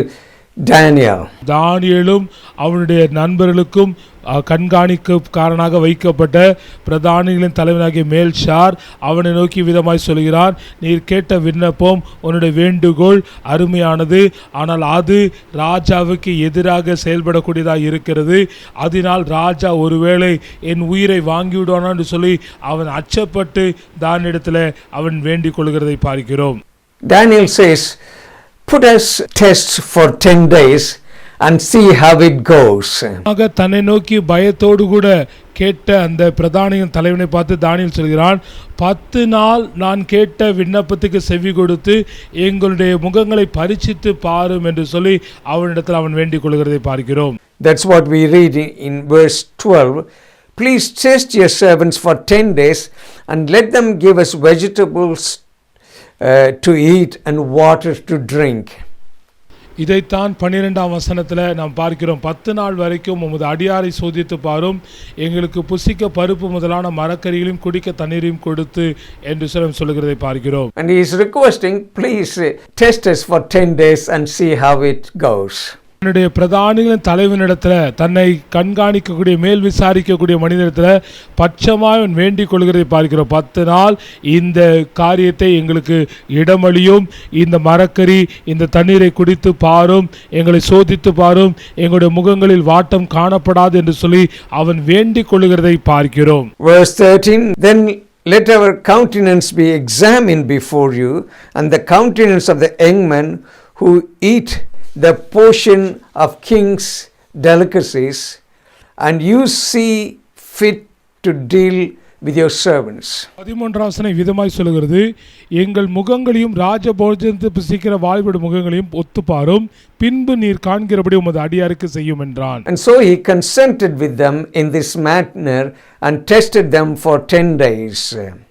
Daniel. தானியேலும் அவனுடைய நண்பர்களுக்கும் கண்காணிக்காரனாக வைக்கப்பட்ட பிரதானிகளின் தலைவனாகிய மேல்ஷார் அவனை நோக்கி விதமாய் சொல்கிறான், நீர் கேட்ட விண்ணப்பம், உன்னுடைய வேண்டுகோள் அருமையானது, ஆனால் அது ராஜாவுக்கு எதிராக செயல்படக்கூடியதாக இருக்கிறது. அதனால் ராஜா ஒருவேளை என் உயிரை வாங்கிவிடுவானா என்று சொல்லி அவன் அச்சப்பட்டு தானியேலிடத்தில் அவன் வேண்டிக் கொள்கிறதை பார்க்கிறோம். Daniel says, put us tests for 10 days and see how it goes. தன்னை நோக்கி பயத்தோடு கூட கேட்ட அந்த பிரதானியின் தலைவனை பார்த்து தானியேல் சொல்கிறான், 10 நாள் நான் கேட்ட விண்ணப்பத்துக்கு செவி கொடுத்து எங்களுடைய முகங்களை பரிசித்து பாரும் என்று சொல்லி அவனிடத்தில் அவன் வேண்டிக் கொள்கிறதை பார்க்கிறோம். That's what we read in verse 12. Please test your servants for 10 days and let them give us vegetables to eat and water to drink. இதைத்தான் 12 நாம் பார்க்கிறோம். 10 நாள் வரைக்கும் உமது அடியாரை சோதித்து பாரும், எங்களுக்கு புசிக்க பருப்பு முதலான மரக்கறிகளையும் குடிக்க தண்ணீரையும் கொடுத்து என்று சொல்லுகிறதை பார்க்கிறோம். And he is requesting, please test us for 10 days and see how it goes. தன்னுடைய பிரதானிகளின் தலைவனிடத்தில் தன்னை கண்காணிக்கக்கூடிய மேல் விசாரிக்கக்கூடிய மனிதனிடத்தில் பட்சமாய் வேண்டிக் கொள்கிறதை பார்க்கிறோம். 10 நாள் இந்த காரியத்தை எங்களுக்கு இடமளியும், இந்த மரக்கறி இந்த தண்ணீரை குடித்து பாரும், எங்களை சோதித்து பாரும், எங்களுடைய முகங்களில் வாட்டம் காணப்படாது என்று சொல்லி அவன் வேண்டிக் கொள்கிறதை பார்க்கிறோம். Verse 13. Then let our countenance be examined before you, and the countenance of the young men who eat the portion of king's delicacies, and you see fit to deal with your servants. 13 விதமாய் சொல்கிறது, எங்கள் முகங்களையும் ராஜபோஜனத்தை புசிக்கிற வாலிபுடைய முகங்களையும் ஒத்துப்பாரும், பின்பு நீர் காண்கிறபடி உமது அடியாருக்கு செய்யும் என்றான். And so he consented with them in this manner and tested them for 10 days.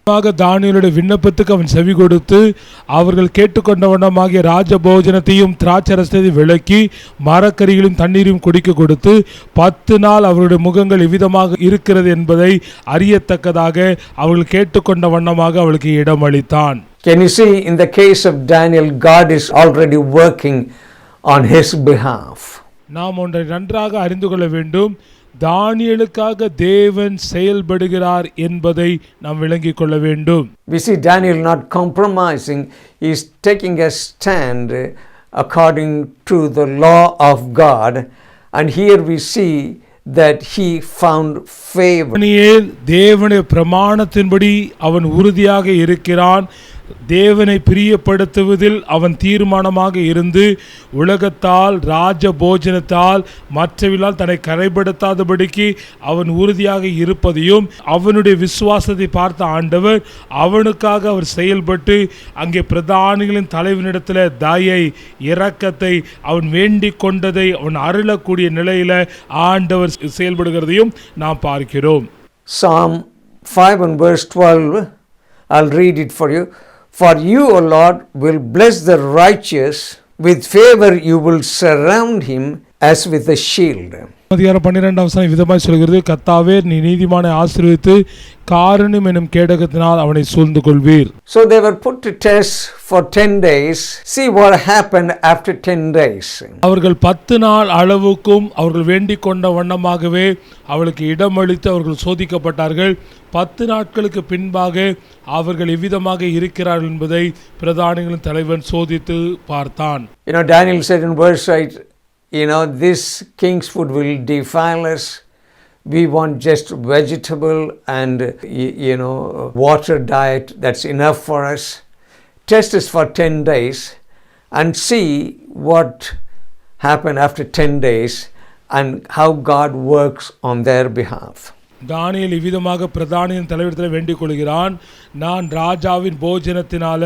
தானியேலுடைய விண்ணப்பத்துக்கு அவன் செவி கொடுத்து அவர்கள் கேட்டுக்கொண்ட வண்ணமாகிய ராஜபோஜனத்தையும் திராட்சரசத்தையும் விலக்கி மரக்கறிகளையும் தண்ணீரையும் குடிக்க கொடுத்து 10 நாள் அவருடைய முகங்கள் எவ்விதமாக இருக்கிறது என்பதை அறியத்தக்கதாக அவர்கள் கேட்டுக்கொண்ட வண்ணமாக அவளுக்கு இடம் அளித்தான். Can you see, in the case of Daniel, God is already working on his behalf. நாம் ஒன்றை நன்றாக அறிந்து கொள்ள வேண்டும். தானியேலுக்காக தேவன் செயல்படுகிறார் என்பதை நாம் விளங்கிக் கொள்ள வேண்டும். We see Daniel not compromising. He is taking a stand according to the law of God, and here we see that he found favor. தானியேல் தேவனுடைய பிரமாணத்தின்படி அவன் உறுதியாக இருக்கிறான். தேவனை பிரியப்படுத்துவதில் அவன் தீர்மானமாக இருந்து உலகத்தால் ராஜபோஜனத்தால் மற்றவர்களால் தன்னை கரைப்படுத்தாதபடிக்கு அவன் உறுதியாக இருப்பதையும் அவனுடைய விசுவாசத்தை பார்த்த ஆண்டவர் அவனுக்காக அவர் செயல்பட்டு அங்கே பிரதானிகளின் தலைவனிடத்தில் தயை இரக்கத்தை அவன் வேண்டிக் கொண்டதை அவன் அருளக்கூடிய நிலையில் ஆண்டவர் செயல்படுகிறதையும் நாம் பார்க்கிறோம். Psalm 5 and verse 12, I'll read it for you. For you, O Lord, will bless the righteous. With favor you will surround him as with a shield. அதிகாரம் 12 விதமாய் சொல்கிறது, கர்த்தாவே நீ நீதிமானை ஆசீர்வதித்து காருண்யம் எனும் கேடகத்தினால் அவனை சூழ்ந்து கொள்வீர். So they were put to test for 10 days. See what happened after 10 days. அவர்கள் 10 நாள் அளவுக்கும் அவர்கள் வேண்டிக் கொண்ட வண்ணமாகவே அவளுக்கு இடமளித்து அவர்கள் சோதிக்கப்பட்டார்கள். 10 நாட்களுக்கு பின்பாக அவர்கள் எவ்விதமாக இருக்கிறார்கள் என்பதை பிரதானிகளின் தலைவன் சோதித்து பார்த்தான். Daniel said in verse 8, this king's food will defile us. We want just vegetable and water diet. That's enough for us. Test us for 10 days and see what happened after 10 days and how God works on their behalf. தானியேல் இவ்விதமாக பிரதானியின் தலைவரிடத்தில் வேண்டிக் கொள்கிறான். நான் ராஜாவின் போஜனத்தினால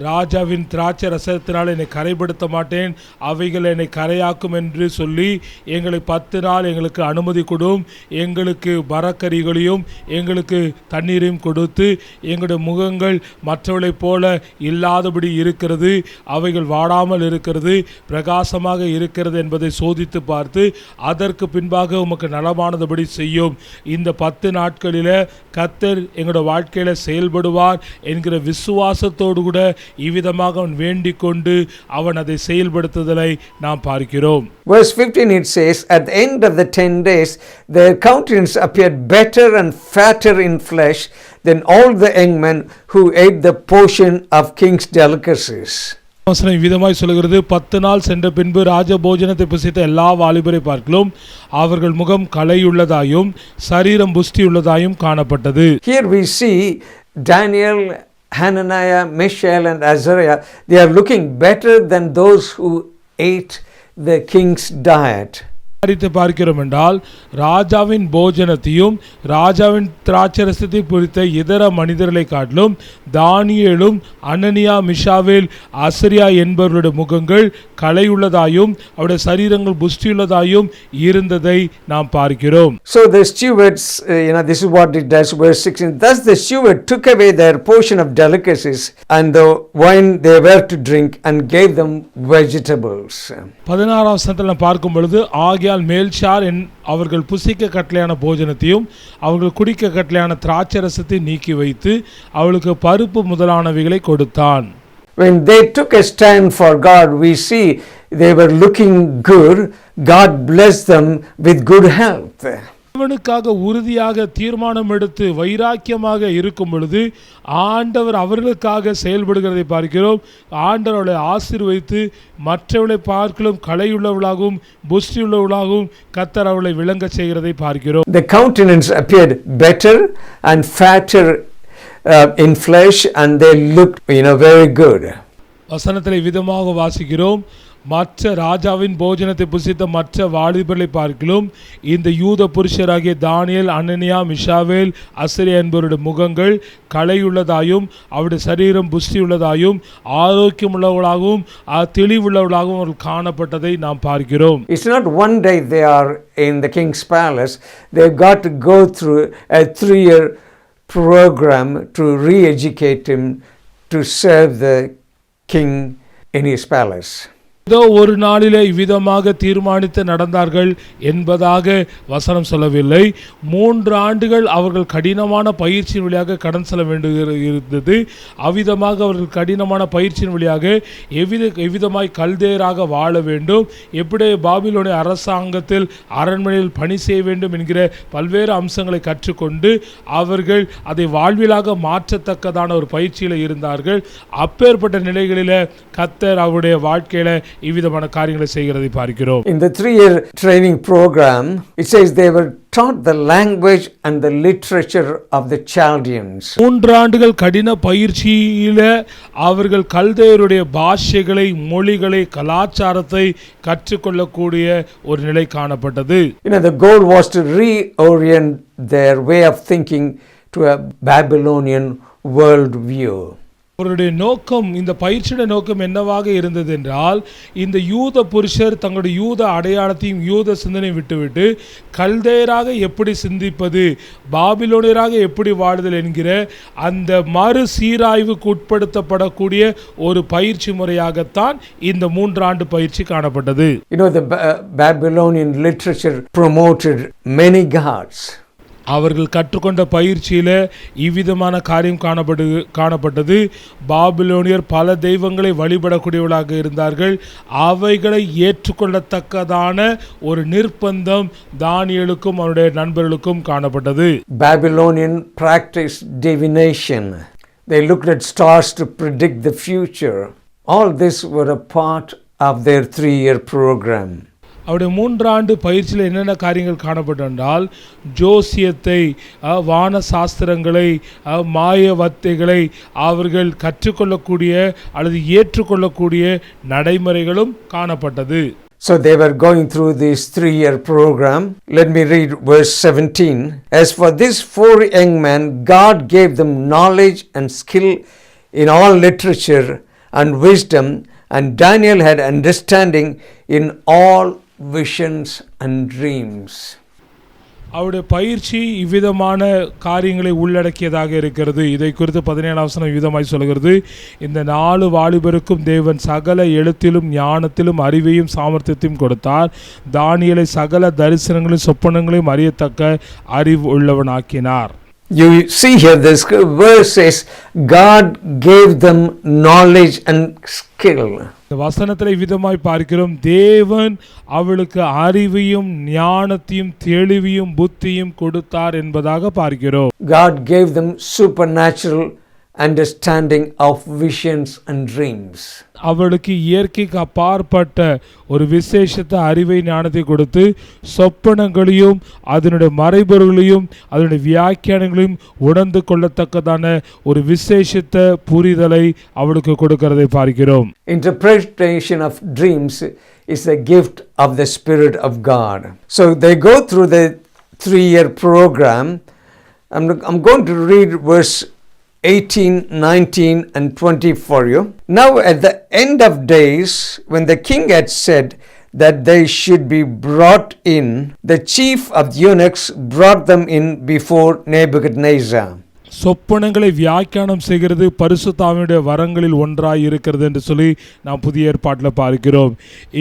ராஜாவின் திராட்சை ரசத்தினால் என்னை கரைப்படுத்த மாட்டேன், அவைகள் என்னை கரையாக்கும் என்று சொல்லி எங்களை 10 நாள் எங்களுக்கு அனுமதி கொடும், எங்களுக்கு மரக்கறிகளையும் எங்களுக்கு தண்ணீரையும் கொடுத்து எங்களுடைய முகங்கள் மற்றவர்களைப் போல இல்லாதபடி இருக்கிறது, அவைகள் வாடாமல் இருக்கிறது, பிரகாசமாக இருக்கிறது என்பதை சோதித்து பார்த்து அதற்கு பின்பாக உமக்கு நலமானதுபடி செய்யும். இந்த 10 நாட்களில் கர்த்தர் எங்களுடைய வாழ்க்கையில செயல்படுவார் என்கிற விசுவாசத்தோடு கூட இவ்விதமாக அவன் வேண்டிக் கொண்டு அவன் அதை செயல்படுத்துதலை நாம் பார்க்கிறோம். Verse 15 it says, at the end of the 10 days their countenance appeared better and fatter in flesh than all the young men who ate the portion of king's delicacies. விதமாய் சொல்கிறது, 10 நாள் சென்ற பின்பு ராஜபோஜனத்தை புசித்த எல்லா வாலிபரை பார்க்கலாம் அவர்கள் முகம் களையுள்ளதாயும் சரீரம் புஷ்டியுள்ளதாயும் காணப்பட்டது. Here we see Daniel, Hananiah, Mishael and Azariah. They are looking better than those who ate the king's diet. பார்க்கிறோம் என்றால் ராஜாவின் போஜனத்தையும் ராஜாவின் திராட்சரசத்தை குறித்த இதர மனிதர்களை காட்டிலும் தானியேலும் அனனியா மிஷாவேல் அசரியா என்பவர்களுடைய முகங்கள் களையுள்ளதாயும் அவருடைய சரீரங்கள் புஷ்டியுள்ளதாயும் இருந்ததை நாம் பார்க்கிறோம். So the stewards, this is what it does, verse 16. Thus the steward took away their portion of delicacies and the wine they were to drink and gave them vegetables. 16ஆம் வசனத்தில் பார்க்கும் பொழுது ஆகியால் மேல்ஷார் அவர்கள் புசிக்க கட்டளையான போஜனத்தையும் அவர்கள் குடிக்க கட்டளையான திராட்சரசத்தை நீக்கி வைத்து அவளுக்கு பருப்பு முதலானவைகளை கொடுத்தான். When they took a stand for God, we see they were looking good. God blessed them with good health. அவனுக்காக உறுதியாக தீர்மானம் எடுத்து வைராக்கியமாக இருக்கும் பொழுது ஆண்டவர் அவர்களுக்காக செயல்படுகிறதை பார்க்கிறோம். ஆண்டவர் அவளை ஆசீர்வதித்து மற்றவளை பார்க்கலும் களையுள்ளவளாகவும் புஷ்டியுள்ளவளாகவும் கர்த்தர் அவளை விளங்க செய்கிறதை பார்க்கிறோம். The countenance appeared better and fatter in flesh and they looked very good. வசனத்தில் விதமாக வாசிக்கிறோம், மற்ற ராஜாவின் போஜனத்தை புசித்த மற்ற வாலிபர்களை பார்க்கலாம் இந்த யூத புருஷராகிய தானியேல், அனனியா, மிஷாவேல், அசரியா என்பவருடைய முகங்கள் களையுள்ளதாயும் அவருடைய சரீரம் புஷ்டியுள்ளதாயும் ஆரோக்கியமுள்ளவர்களாகவும் தெளிவுள்ளவர்களாகவும் அவர்கள் காணப்பட்டதை நாம் பார்க்கிறோம். It's not one day they are in the king's palace. They've got to go through a 3-year program to re-educate him to serve the king in his palace. ஏதோ ஒரு நாளிலே இவ்விதமாக தீர்மானித்து நடந்தார்கள் என்பதாக வசனம் சொல்லவில்லை. 3 ஆண்டுகள் அவர்கள் கடினமான பயிற்சியின் வழியாக கடன் செல்ல வேண்டியிருந்தது. அவ்விதமாக அவர்கள் கடினமான பயிற்சியின் வழியாக எவ்விதமாய் கல்தேயராக வாழ வேண்டும், எப்படி பாபிலோனிய அரசாங்கத்தில் அரண்மனையில் பணி செய்ய வேண்டும் என்கிற பல்வேறு அம்சங்களை கற்றுக்கொண்டு அவர்கள் அதை வாழ்விலாக மாற்றத்தக்கதான ஒரு பயிற்சியில் இருந்தார்கள். அப்பேற்பட்ட நிலைகளில் கர்த்தர் அவருடைய வாழ்க்கையில இவ்விதமான காரியங்களை செய்கிறதை பார்க்கிறோம். In the 3-year training program, it says they were taught the language and the literature of the Chaldeans. 3 ஆண்டுகள் கடின பயிற்சியில அவர்கள் கல்தேயருடைய பாஷைகளை, மொழிகளை, கலாச்சாரத்தை கற்றுக்கொள்ளக்கூடிய ஒரு நிலை காணப்பட்டது. The goal was to reorient their way of thinking to a Babylonian world view. அவருடைய நோக்கம், இந்த பயிற்சியுடைய நோக்கம் என்னவாக இருந்தது என்றால், இந்த யூத புருஷர் தங்களுடைய யூத அடையாளத்தையும் யூத சிந்தனையும் விட்டுவிட்டு கல்தேயராக எப்படி சிந்திப்பது, பாபிலோனியராக எப்படி வாழுதல் என்கிற அந்த மறு சீராய்வுக்கு உட்படுத்தப்படக்கூடிய ஒரு பயிற்சி முறையாகத்தான் இந்த 3 ஆண்டு பயிற்சி காணப்பட்டது. The Babylonian literature promoted many gods. அவர்கள் கற்றுக்கொண்ட பயிற்சியில் இவ்விதமான காரியம் காணப்பட்டது. பாபிலோனியர் பல தெய்வங்களை வழிபடக்கூடியவர்களாக இருந்தார்கள். அவைகளை ஏற்றுக்கொள்ளத்தக்கதான ஒரு நிர்பந்தம் தானியேலுக்கும் அவருடைய நண்பர்களுக்கும் காணப்பட்டது. Babylonian practiced divination. They looked at stars to predict the future. All this were a part of their 3-year program. அவருடைய 3 ஆண்டு பயிற்சியில் என்னென்ன காரியங்கள் காணப்பட்டென்றால், ஜோசியத்தை, வான சாஸ்திரங்களை, மாயவத்தைகளை அவர்கள் கற்றுக்கொள்ளக்கூடிய அல்லது ஏற்றுக்கொள்ளக்கூடிய நடைமுறைகளும் காணப்பட்டது. So they were going through this 3-year program. Let me read verse 17. As for these 4 young men, God gave them knowledge and skill in all literature and wisdom, and Daniel had understanding in all visions and dreams. அவருடைய பயிற்சி இவ்விதமான காரியங்களை உள்ளடக்கியதாக இருக்கிறது. இதை குறித்து 17ஆம் வசனம் விதமாய் சொல்கிறது, இந்த 4 வாலிபருக்கும் தேவன் சகல எழுத்திலும் ஞானத்திலும் அறிவையும் சாமர்த்தியத்தையும் கொடுத்தார். தானியேலை சகல தரிசனங்களையும் சொப்பனங்களையும் அறியத்தக்க அறிவு உள்ளவனாக்கினார். You see here, this verse says God gave them knowledge and skill. இந்த வசனத்தில் விதமாய் பார்க்கிறோம், தேவன் அவளுக்கு அறிவையும் ஞானத்தையும் தெளிவையும் புத்தியும் கொடுத்தார் என்பதாக பார்க்கிறோம். God gave them supernatural understanding of visions and dreams. அவளுக்கு இயற்கைக்கு அப்பாற்பட்ட ஒரு விசேஷத்த அறிவை ஞானத்தை கொடுத்து சொப்பனங்களையும் அதனுடைய மறைபொருளையும் அதனுடைய வியாக்கியானங்களையும் உணர்ந்து கொள்ளத்தக்கதான ஒரு விசேஷத்த புரிதலை அவளுக்கு கொடுக்கிறதை பார்க்கிறோம். Interpretation of dreams is a gift of the Spirit of God. So they go through the 3-year program. I'm going to read verse 18, 19 and 20 for you. Now at the end of days, when the king had said that they should be brought in, the chief of the eunuchs brought them in before Nebuchadnezzar. சொப்பனங்களை வியாக்கியானம் செய்கிறது பரிசுத்த ஆவியுடைய வரங்களில் ஒன்றாய் இருக்கிறது என்று சொல்லி நாம் புதிய ஏற்பாட்டில் பார்க்கிறோம்.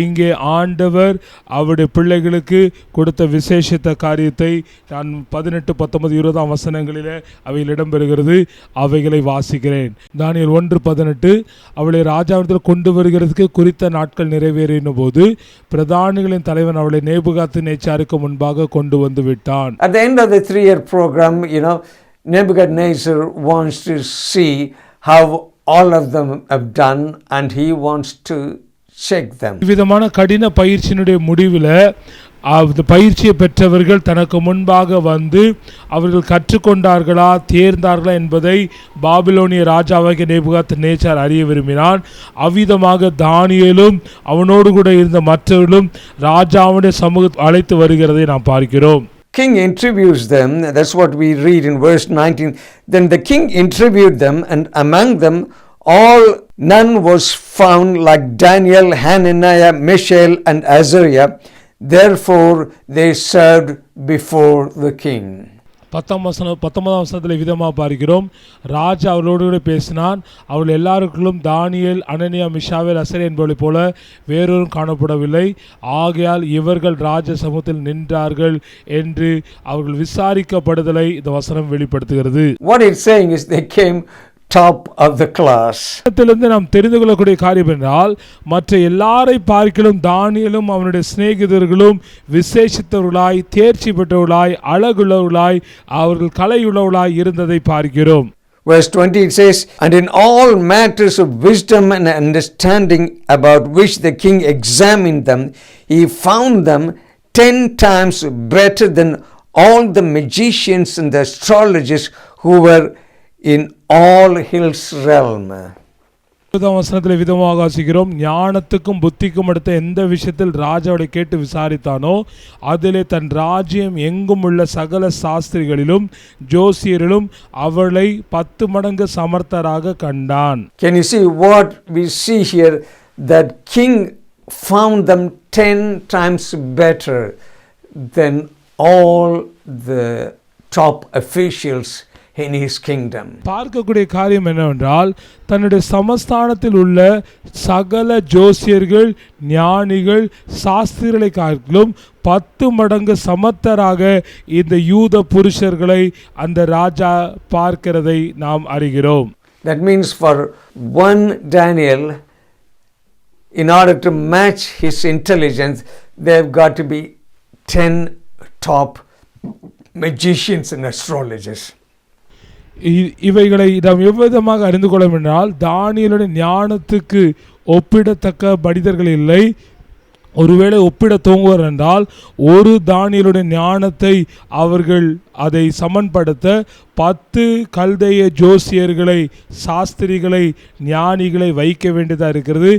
இங்கே ஆண்டவர் அவருடைய பிள்ளைகளுக்கு கொடுத்த விசேஷத்த காரியத்தை நான் 18, 19, 20 வசனங்களிலே அவையில் இடம்பெறுகிறது. அவைகளை வாசிக்கிறேன். தானியேல் 1:18, அவளை ராஜாவிடத்தில் கொண்டு வருகிறதுக்கு குறித்த நாட்கள் நிறைவேறின போது பிரதானிகளின் தலைவன் அவளை நேபுகாத்நேச்சாருக்கு முன்பாக கொண்டு வந்து விட்டான். At the end of the 3-year program, Nebuchadnezzar wants to see how all of them have done and he wants to check them. விதமான கடின பயிற்சியினுடைய முடிவில் அந்த பயிற்சியை பெற்றவர்கள் தனக்கு முன்பாக வந்து அவர்கள் கற்றுக்கொண்டார்களா தேர்ந்தார்களா என்பதை பாபிலோனிய ராஜாவாகிய நேபுகாத்நேச்சார் அறிய விரும்பினான். அவ்விதமாக தானியேலும் அவனோடு கூட இருந்த மற்றவர்களும் ராஜாவுடைய சமூகத்தை அழைத்து வருகிறதை நாம் பார்க்கிறோம். King interviews them. That's what we read in verse 19. Then the king interviewed them, and among them none was found like Daniel, Hananiah, Mishael, and Azariah. Therefore they served before the king. 19ஆம் வசனத்தில் விதமாக பார்க்கிறோம். ராஜா அவர்களோடு கூட பேசினான். அவர்கள் எல்லாருக்குள்ளும் தானியேல், அனனியா, மிஷாவேல், அசரே என்பவர்களைப் போல வேறொரும் காணப்படவில்லை. ஆகையால் இவர்கள் ராஜ சமூகத்தில் நின்றார்கள் என்று அவர்கள் விசாரிக்கப்படுதலை இந்த வசனம் வெளிப்படுத்துகிறது. What it's saying is they came top of the class. இதிலிருந்து நாம் தெரிந்து கொள்ளக்கூடிய காரியம் என்றால், மற்ற எல்லாரை பார்க்கிலும் தானியேலும் அவனுடைய சிநேகிதர்களும் விசேஷித்தவர்களாய், தேர்ச்சி பெற்றவர்களாய், அழகுள்ளவர்களாய், அவர்கள் கலையுள்ளவர்களாய் இருந்ததை பார்க்கிறோம். Verse 20 it says, and in all matters of wisdom and understanding about which the king examined them, he found them 10 times better than all the magicians and the astrologers who were in all his realm. வசனத்தில் விதமாக வாசிக்கிறோம். ஞானத்துக்கும் புத்திக்கும் அடுத்த எந்த விஷயத்தில் ராஜாவை கேட்டு விசாரித்தானோ அதிலே தன் ராஜ்யம் எங்கும் உள்ள சகல சாஸ்திரிகளிலும் ஜோசியரிலும் அவளை 10 மடங்கு சமர்த்தராக கண்டான். Can you see what we see here? That king found them 10 times better than all the top officials in his kingdom. பார்க்கக்கூடிய காரியம் என்னவென்றால், தன்னுடைய சமஸ்தானத்தில் உள்ள சகல ஜோசியர்கள், ஞானிகள், சாஸ்திரிகளை காட்டிலும் 10 மடங்கு சமர்த்தராக இந்த யூத புருஷர்களை அந்த ராஜா பார்க்கிறதை நாம் அறிகிறோம். That means for one Daniel, in order to match his intelligence, they've got to be 10 top magicians and astrologers. இவைகளை நாம் எவ்விதமாக அறிந்து கொள்ள என்றால், தானியேலுடைய ஞானத்துக்கு ஒப்பிடத்தக்க மனிதர்கள் இல்லை. ஒருவேளை ஒப்பிட தோங்குவார் என்றால், ஒரு தானியேலுடைய ஞானத்தை அவர்கள் அதை சமன்படுத்த 10 கல்தேய ஜோசியர்களை, சாஸ்திரிகளை, ஞானிகளை வைக்க வேண்டியதாக இருக்கிறது.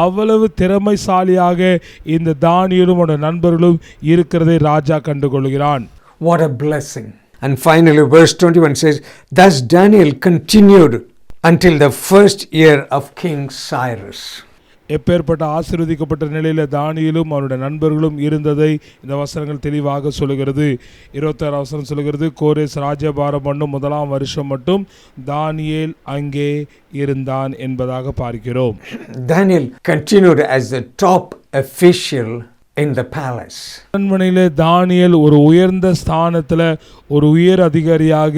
அவ்வளவு திறமைசாலியாக இந்த தானியேலும் அவருடைய நண்பர்களும் இருக்கிறதை ராஜா கண்டுகொள்கிறான். What a blessing. And finally verse 21 says, thus Daniel continued until the first year of King Cyrus. எப்பேற்பட்ட ஆசீர்வதிக்கப்பட்ட நிலையில் தானியேலும் அவருடைய நண்பர்களும் இருந்ததை இந்த வசனங்கள் தெளிவாக சொல்லுகிறது. 26 வசனம் சொல்லுகிறது, கோரேஸ் ராஜ்யபாரம் பண்ணும் 1ஆம் வருஷம் மட்டும் தானியேல் அங்கே இருந்தான் என்பதாக பார்க்கிறோம். Daniel continued as the top official in the palace. அரண்மனையிலே தானியேல் ஒரு உயர்ந்த ஸ்தானத்தில் ஒரு உயர் அதிகாரியாக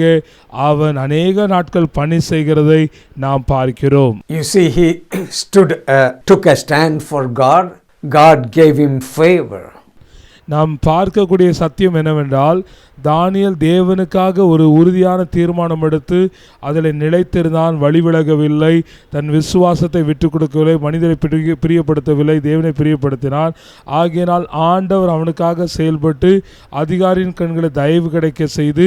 அவன் அநேக நாட்கள் பணி செய்கிறதை நாம் பார்க்கிறோம். You see, he took a stand for God. God gave him favor. நாம் பார்க்கக்கூடிய சத்தியம் என்னவென்றால், தானியேல் தேவனுக்காக ஒரு உறுதியான தீர்மானம் எடுத்து அதில் நிலைத்திருந்தான், வழிவிலகவில்லை, தன் விசுவாசத்தை விட்டு கொடுக்கவில்லை, மனிதரை பிரியப்படுத்தவில்லை, தேவனை பிரியப்படுத்தினான். ஆகையினால் ஆண்டவர் அவனுக்காக செயல்பட்டு அதிகாரியின் கண்களை தயவு கிடைக்க செய்து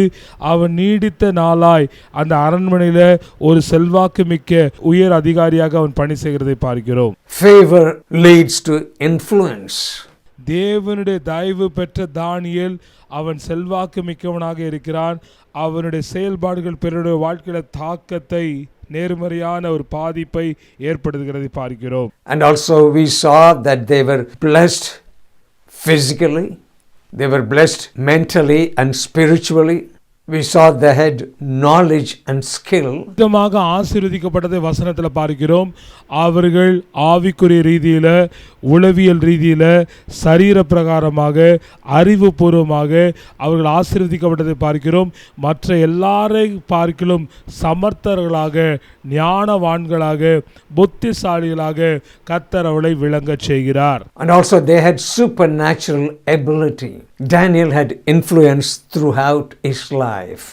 அவன் நீடித்த நாளாய் அந்த அரண்மனையில் ஒரு செல்வாக்கு மிக்க உயர் அதிகாரியாக அவன் பணி செய்கிறதை பார்க்கிறோம். Favor leads to influence. தேவனுடைய தயவு பெற்ற தானியேல் அவன் செல்வாக்கு மிக்கவனாக இருக்கிறான். அவனுடைய செயல்பாடுகள் பிறருடைய வாழ்க்கையில தாக்கத்தை, நேர்மறையான ஒரு பாதிப்பை ஏற்படுத்துகிறதை பார்க்கிறோம். And also we saw that they were blessed physically, they were blessed mentally and spiritually. We saw they had knowledge and skill. இதமாக ஆசீர்வதிக்கப்பட்டதை வசனத்தில் பார்க்கிறோம். அவர்கள் ஆவிக்குரிய ரீதியில், உளவியல் ரீதியில், சரீர பிரகாரமாக, அறிவுபூர்வமாக அவர்கள் ஆசீர்வதிக்கப்பட்டதை பார்க்கிறோம். மற்ற எல்லாரை பார்க்கிலும் சமர்த்தர்களாக, ஞானவான்களாக, புத்திசாலிகளாக கர்த்தர் அவளை விளங்கச் செய்கிறார். And also they had supernatural ability. Daniel had influence throughout his life.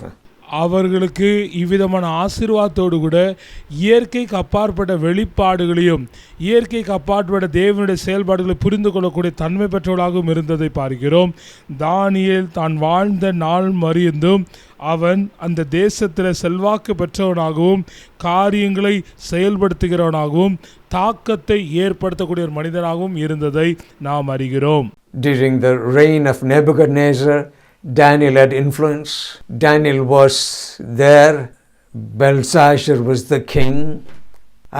அவர்களுக்கு இவ்விதமான ஆசீர்வாதத்தோடு கூட இயற்கைக்கு அப்பாற்பட்ட வெளிப்பாடுகளையும், இயற்கைக்கு அப்பாற்பட்ட தேவனுடைய செயல்பாடுகளை புரிந்து கொள்ளக்கூடிய தன்மை பெற்றவர்களாகவும் இருந்ததை பார்க்கிறோம். தானியேல் தான் வாழ்ந்த நாள் மறிந்தும் அவன் அந்த தேசத்தில் செல்வாக்கு பெற்றவனாகவும், காரியங்களை செயல்படுத்துகிறவனாகவும், தாக்கத்தை ஏற்படுத்தக்கூடிய ஒரு மனிதனாகவும் இருந்ததை நாம் அறிகிறோம். During the reign of Nebuchadnezzar, Daniel had influence. Daniel was there. Belshazzar was the king.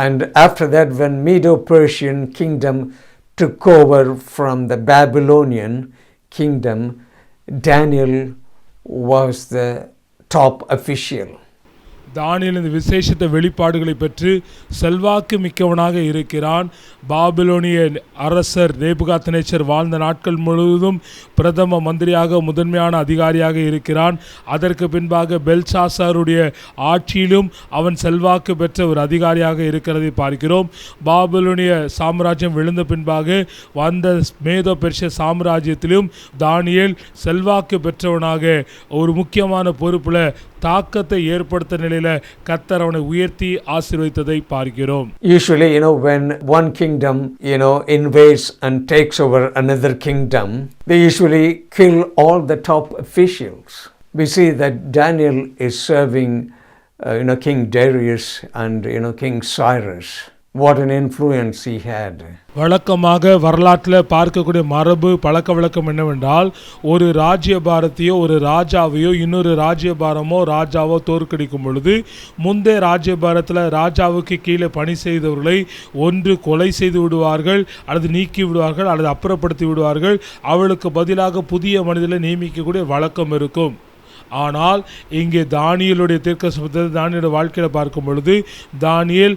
And after that, when Medo-Persian kingdom took over from the Babylonian kingdom, Daniel was the top official. தானியேல் இந்த விசேஷித்த வெளிப்பாடுகளை பெற்று செல்வாக்கு மிக்கவனாக இருக்கிறான். பாபிலோனிய அரசர் நேபுகாத்நேச்சர் வாழ்ந்த நாட்கள் முழுவதும் பிரதம மந்திரியாக முதன்மையான அதிகாரியாக இருக்கிறான். அதற்கு பின்பாக பெல்சாசாருடைய ஆட்சியிலும் அவன் செல்வாக்கு பெற்ற ஒரு அதிகாரியாக இருக்கிறதை பார்க்கிறோம். பாபிலோனிய சாம்ராஜ்யம் விழுந்த பின்பாக வந்த மேதோ பெர்ஷிய சாம்ராஜ்யத்திலும் தானியேல் செல்வாக்கு பெற்றவனாக ஒரு முக்கியமான பொறுப்பில் தாக்கத்தை ஏற்படுத்த நிலையில் கர்த்தர் அவனை உயர்த்தி ஆசீர்வதித்ததை பார்க்கிறோம். Usually, when one kingdom, invades and takes over another kingdom, they usually kill all the top officials. We see that Daniel is serving, King Darius and, King Cyrus. What an influence he had. வழக்கமாக வரலாற்றில் பார்க்கக்கூடிய மரபு பழக்க வழக்கம் என்னவென்றால், ஒரு ராஜ்யபாரத்தையோ ஒரு ராஜாவையோ இன்னொரு ராஜ்யபாரமோ ராஜாவோ தோற்கடிக்கும் பொழுது முந்தைய ராஜ்யபாரத்தில் ராஜாவுக்கு கீழே பணி செய்தவர்களை ஒன்று கொலை செய்து விடுவார்கள், அல்லது நீக்கி விடுவார்கள், அல்லது அப்புறப்படுத்தி விடுவார்கள். அவளுக்கு பதிலாக புதிய மனிதர்களை நியமிக்கக்கூடிய வழக்கம் இருக்கும். ஆனால் இங்கே தானியேலுடைய தீர்க்கதரிசனத்தை தானியேலுடைய வாழ்க்கையில் பார்க்கும் பொழுது தானியேல்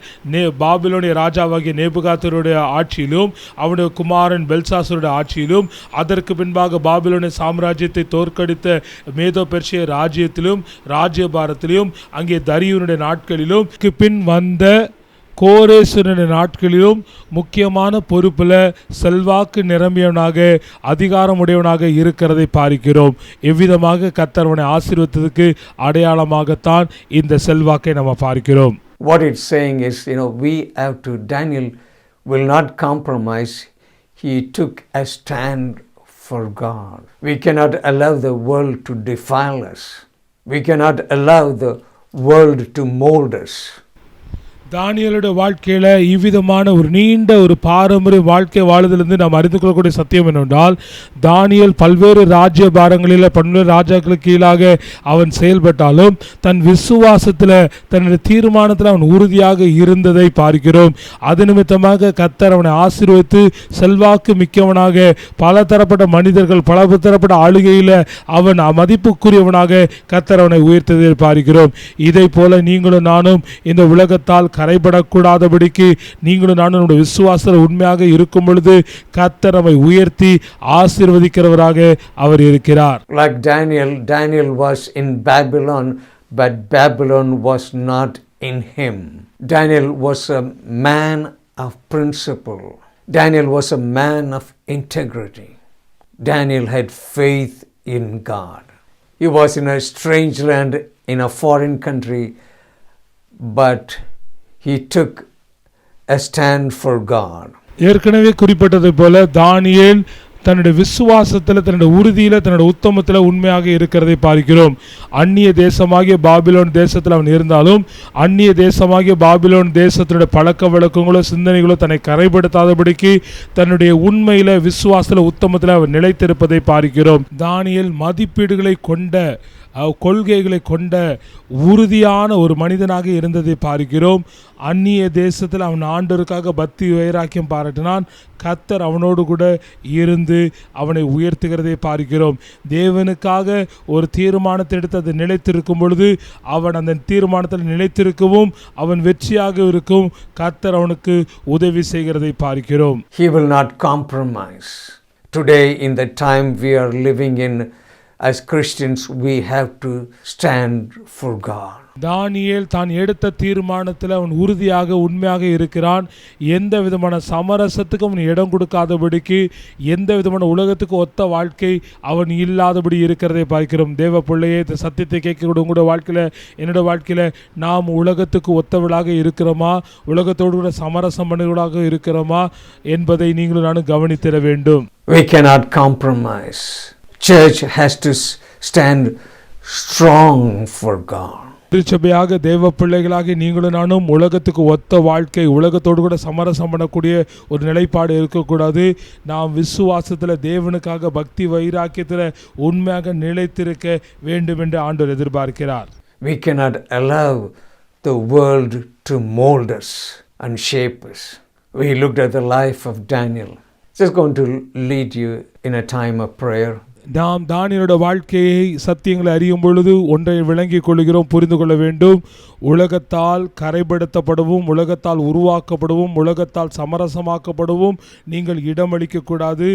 பாபிலோனிய ராஜாவாகிய நேபுகாத்நேச்சருடைய ஆட்சியிலும் அவனுடைய குமாரன் பெல்சாசருடைய ஆட்சியிலும் அதற்கு பின்பாக பாபிலோனிய சாம்ராஜ்யத்தை தோற்கடித்த மேதோ பெர்ஷிய ராஜ்யத்திலும் ராஜ்யபாரத்திலும் அங்கே தரியுனுடைய நாட்களிலும் பின் வந்த கோரேசனுடைய நாட்களிலும் முக்கியமான பொறுப்பில் செல்வாக்கு நிரம்பியவனாக அதிகாரமுடையவனாக இருக்கிறதை பார்க்கிறோம். எவ்விதமாக கர்த்தர் அவனை ஆசீர்வதித்ததுக்கு அடையாளமாகத்தான் இந்த செல்வாக்கை நம்ம பார்க்கிறோம். What it's saying is, Daniel will not compromise. He took a stand for God. We cannot allow the world to defile us. We cannot allow the world to mold us. தானியேலுடைய வாழ்க்கையில் இவ்விதமான ஒரு நீண்ட ஒரு பாரம்பரிய வாழ்க்கை வாழுதிலிருந்து நாம் அறிந்து கொள்ளக்கூடிய சத்தியம் என்னவென்றால், தானியேல் பல்வேறு ராஜ்ய பாரங்களில் பல்வேறு ராஜாக்களுக்கு கீழாக அவன் செயல்பட்டாலும் தன் விசுவாசத்தில் தன்னுடைய தீர்மானத்தில் அவன் உறுதியாக இருந்ததை பார்க்கிறோம். அது நிமித்தமாக கர்த்தர் அவனை ஆசீர்வதித்து செல்வாக்கு மிக்கவனாக பல தரப்பட்ட மனிதர்கள் பல தரப்பட்ட ஆளுகையில் அவன் மதிப்புக்குரியவனாக கர்த்தர் அவனை உயர்த்ததை பார்க்கிறோம். இதை போல நீங்களும் நானும் இந்த உலகத்தால் கரைபடக்கூடாதபடிக்கு நீங்களும் நானும் நம்முடைய விசுவாசத்தில் உண்மையாக இருக்கும் பொழுது கர்த்தர் நம்மை உயர்த்தி ஆசீர்வதிக்கிறவராக அவர் இருக்கிறார். Like Daniel was in Babylon, but Babylon was not in him. Daniel was a man of principle. Daniel was a man of integrity. Daniel had faith in God. He was in a strange land, in a foreign country, but he took a stand for God. ஏற்கனவே குறிப்பிட்டதை போல தானியேல் தன்னுடைய விசுவாசத்தில் தன்னுடைய உறுதியில் தன்னுடைய உத்தமத்தில் உண்மையாக இருக்கிறதை பார்க்கிறோம். அந்நிய தேசமாகிய பாபிலோன் தேசத்தில் அவன் இருந்தாலும் அந்நிய தேசமாகிய பாபிலோன் தேசத்தினுடைய பழக்க வழக்கங்களோ சிந்தனைகளோ தன்னை கரைப்படுத்தாதபடிக்கு தன்னுடைய உண்மையில் விசுவாசத்தில் உத்தமத்தில் அவன் நிலைத்திருப்பதை பார்க்கிறோம். தானியேல் மதிப்பீடுகளை கொண்ட கொள்கைகளை கொண்ட உறுதியான ஒரு மனிதனாக இருந்ததை பார்க்கிறோம். அந்நிய தேசத்தில் அவன் ஆண்டவருக்காக பக்தி வைராக்கியம் பாராட்டினான். கர்த்தர் அவனோடு கூட இருந்து அவனை உயர்த்துகிறதை பார்க்கிறோம். தேவனுக்காக ஒரு தீர்மானத்தை எடுத்து அது நிலைத்திருக்கும் பொழுது அவன் அந்த தீர்மானத்தில் நிலைத்திருக்கவும் அவன் வெற்றியாக இருக்கும் கர்த்தர் அவனுக்கு உதவி செய்கிறதை பார்க்கிறோம். He will not compromise. Today, in the time we are living in, as Christians, we have to stand for God. தானியேல் தான் எடுத்த தீர்மானத்தில் அவன் உறுதியாக உண்மையாக இருக்கிறான். எந்த விதமான சமரசத்துக்கும் அவன் இடம் கொடுக்காதபடிக்கு எந்த விதமான உலகத்துக்கு ஒத்த வாழ்க்கை அவன் இல்லாதபடி இருக்கிறதை பார்க்கிறோம். தேவ பிள்ளையே, இந்த சத்தியத்தை கேட்கக்கூடிய உங்களோட வாழ்க்கையில் என்னோட வாழ்க்கையில் நாம் உலகத்துக்கு ஒத்தவளாக இருக்கிறோமா, உலகத்தோடு கூட சமரசம் பண்ணுவதாக இருக்கிறோமா என்பதை நீங்களும் நானும் கவனித்திட வேண்டும். We cannot compromise. Church has to stand strong for God. திருச்சபையாக தேவ பிள்ளைகளாக நீங்களும் நானும் உலகத்துக்கு ஒத்த வாழ்க்கை உலகத்தோடு கூட சமரசம் பண்ணக்கூடிய ஒரு நிலைப்பாடு இருக்கக்கூடாது. நாம் விசுவாசத்தில் தேவனுக்காக பக்தி வைராக்கியத்தில் உண்மையாக நிலைத்திருக்க வேண்டும் என்று ஆண்டவர் எதிர்பார்க்கிறார். We cannot allow the world to mold us and shape us. We looked at the life of Daniel. Just going to lead you in a time of prayer. நாம் தானியேலுடைய வாழ்க்கையை சத்தியங்களை அறியும் பொழுது ஒன்றை விளங்கிக் கொள்கிறோம், புரிந்து கொள்ள வேண்டும். உலகத்தால் கரைப்படுத்தப்படவும், உலகத்தால் உருவாக்கப்படவும், உலகத்தால் சமரசமாக்கப்படவும் நீங்கள் இடமளிக்கக்கூடாது.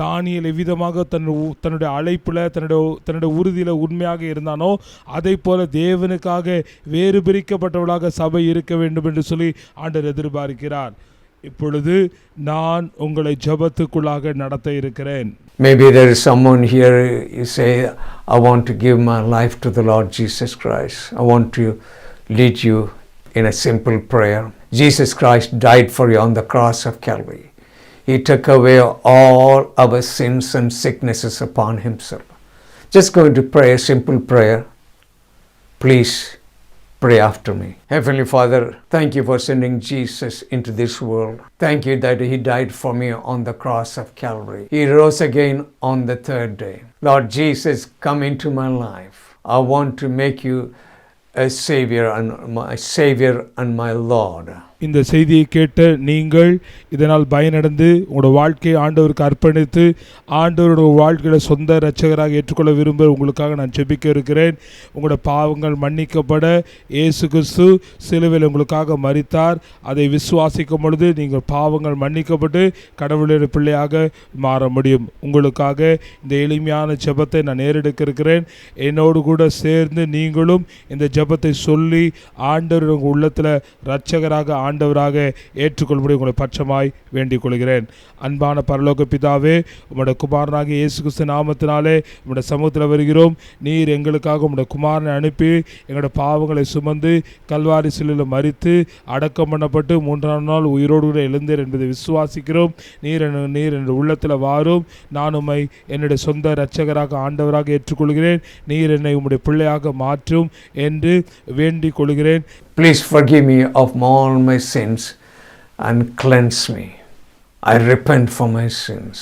தானியேல் எவ்விதமாக தன்னுடைய அழைப்பில் தன்னுடைய உறுதியில் உண்மையாக இருந்தானோ அதை போல தேவனுக்காக வேறு பிரிக்கப்பட்டவளாக சபை இருக்க வேண்டும் என்று சொல்லி ஆண்டவர் எதிர்பார்க்கிறார். இப்பொழுது நான் உங்களை ஜெபத்துக்குள்ளாக நடத்த இருக்கிறேன். Maybe there is someone here, you say, I want to give my life to the Lord Jesus Christ. I want to lead you in a simple prayer. Jesus Christ died for you on the cross of Calvary. He took away all our sins and sicknesses upon himself. Just going to pray a simple prayer. Please pray after me. Heavenly Father, thank you for sending Jesus into this world. Thank you that he died for me on the cross of Calvary. He rose again on the third day. Lord Jesus, come into my life. I want to make you a Savior and my Lord. இந்த செய்தியை கேட்ட நீங்கள் இதனால் பயனடைந்து உங்களோட வாழ்க்கையை ஆண்டவருக்கு அர்ப்பணித்து ஆண்டவருடைய வாழ்க்கையில சொந்த இரட்சகராக ஏற்றுக்கொள்ள விரும்ப உங்களுக்காக நான் ஜெபிக்க இருக்கிறேன். உங்களோட பாவங்கள் மன்னிக்கப்பட இயேசு கிறிஸ்து சிலுவையில் உங்களுக்காக மரித்தார். அதை விசுவாசிக்கும் பொழுது நீங்கள் பாவங்கள் மன்னிக்கப்பட்டு கடவுளுடைய பிள்ளையாக மாற முடியும். உங்களுக்காக இந்த எளிமையான ஜெபத்தை நான் ஏறெடுக்க இருக்கிறேன். என்னோடு கூட சேர்ந்து நீங்களும் இந்த ஜெபத்தை சொல்லி ஆண்டவர் உங்கள் உள்ளத்தில் இரட்சகராக ஆண்டவராக ஏற்றுக்கொள்படி உங்களை பட்சமாய் வேண்டிக் கொள்கிறேன். அன்பான பரலோக பிதாவே, உம்முடைய குமாரனாகிய இயேசு கிறிஸ்து நாமத்தினாலே உம்முடைய சமூகத்தில் வருகிறோம். நீர் எங்களுக்காக உம்முடைய குமாரனை அனுப்பி எங்களுடைய பாவங்களை சுமந்து கல்வாரி சிலுவையில் மரித்து அடக்கம் பண்ணப்பட்டு மூன்றாம் நாள் உயிரோடு கூட எழுந்தீர் என்பதை விசுவாசிக்கிறோம். நீர் என்ற உள்ளத்தில் வாரும். நான் உம்மை என்னுடைய சொந்த இரட்சகராக ஆண்டவராக ஏற்றுக்கொள்கிறேன். நீர் என்னை உம்முடைய பிள்ளையாக மாற்றும் என்று வேண்டிக் கொள்கிறேன். Please forgive me of all my sins and cleanse me. I repent for my sins.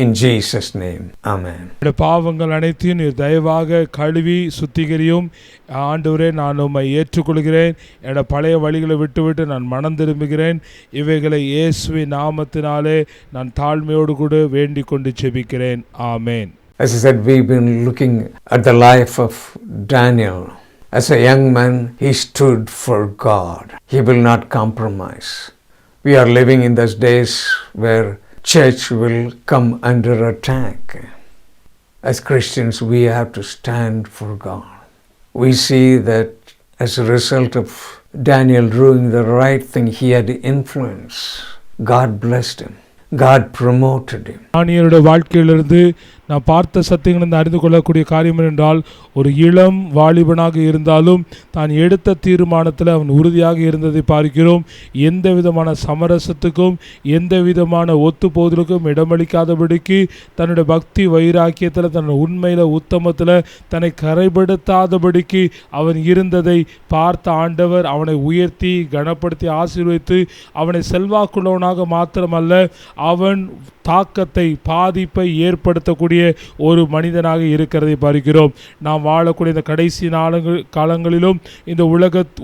In Jesus' name, Amen. பாவங்கள் அனைத்தையும் நீர் தயவாக கழுவி சுத்திகரியும். ஆண்டவரே, நான் உம்மை ஏற்றுக்கொள்கிறேன். என்னோட பழைய வழிகளை விட்டுவிட்டு நான் மனம் திரும்புகிறேன். இவைகளை இயேசுவின் நாமத்தினாலே நான் தாழ்மையோடு கூட வேண்டிக் கொண்டு ஜெபிக்கிறேன். ஆமென். As I said, we've been looking at the life of Daniel. As a young man, he stood for God. He will not compromise. We are living in those days where church will come under attack. As Christians, we have to stand for God. We see that as a result of Daniel doing the right thing, he had influence. God blessed him. God promoted him. தானியேலுடைய வாழ்க்கையிலிருந்து நான் பார்த்த சத்தியங்கள் அறிந்து கொள்ளக்கூடிய காரியம் என்றால், ஒரு இளம் வாலிபனாக இருந்தாலும் தான் எடுத்த தீர்மானத்தில் அவன் உறுதியாக இருந்ததை பார்க்கிறோம். எந்த விதமான சமரசத்துக்கும் எந்த விதமான ஒத்து போதலுக்கும் இடமளிக்காதபடிக்கு தன்னுடைய பக்தி வைராக்கியத்தில் தன்னுடைய உண்மையில் உத்தமத்தில் தன்னை கரைப்படுத்தாதபடிக்கு அவன் இருந்ததை பார்த்த ஆண்டவர் அவனை உயர்த்தி கனப்படுத்தி ஆசீர்வதித்து அவனை செல்வாக்குள்ளவனாக மாத்திரமல்ல, அவன் தாக்கத்தை பாதிப்பை ஏற்படுத்தக்கூடிய ஒரு மனிதனாக இருக்கிறதை பார்க்கிறோம். நாம் வாழக்கூடிய இந்த கடைசி காலங்களிலும் இந்த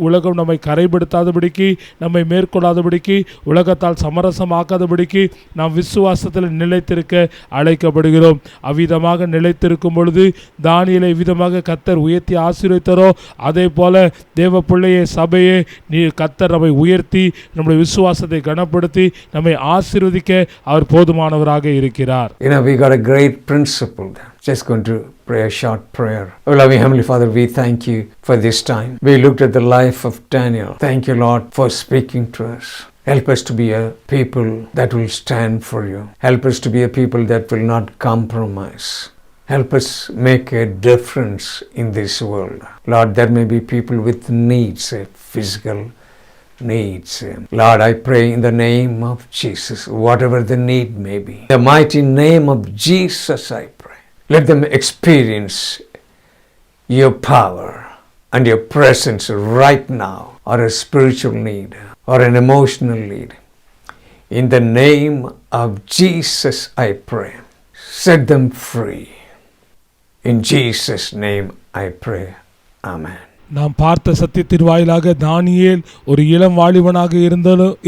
உலகம் நம்மை கரைப்படுத்தாதபடிக்கு, நம்மை மேற்கொள்ளாதபடிக்கு, உலகத்தால் சமரசமாக்காதபடிக்கு நாம் விசுவாசத்தில் நிலைத்திருக்க அழைக்கப்படுகிறோம். அவ்விதமாக நிலைத்திருக்கும் பொழுது தானியேலை விதமாக கர்த்தர் உயர்த்தி ஆசீர்வதித்தாரோ அதே போல தேவ பிள்ளையே, சபையே, நீ கர்த்தர் நம்மை உயர்த்தி நம்முடைய விசுவாசத்தை கனப்படுத்தி நம்மை ஆசீர்வதிக்க அவர் போதுமானவராக இருக்கிறார். We got a great principle there. Just going to pray a short prayer. Oh, loving Heavenly Father, we thank you for this time. We looked at the life of Daniel. Thank you, Lord, for speaking to us. Help us to be a people that will stand for you. Help us to be a people that will not compromise. Help us make a difference in this world. Lord, there may be people with needs, physical needs. Lord, I pray in the name of Jesus, whatever the need may be, in the mighty name of Jesus, I pray. Let them experience your power and your presence right now, or a spiritual need, or an emotional need. In the name of Jesus, I pray. Set them free. In Jesus' name, I pray. Amen. நாம் பார்த்த சத்தியத்தின் வாயிலாக தானியேல் ஒரு இளம் வாலிபனாக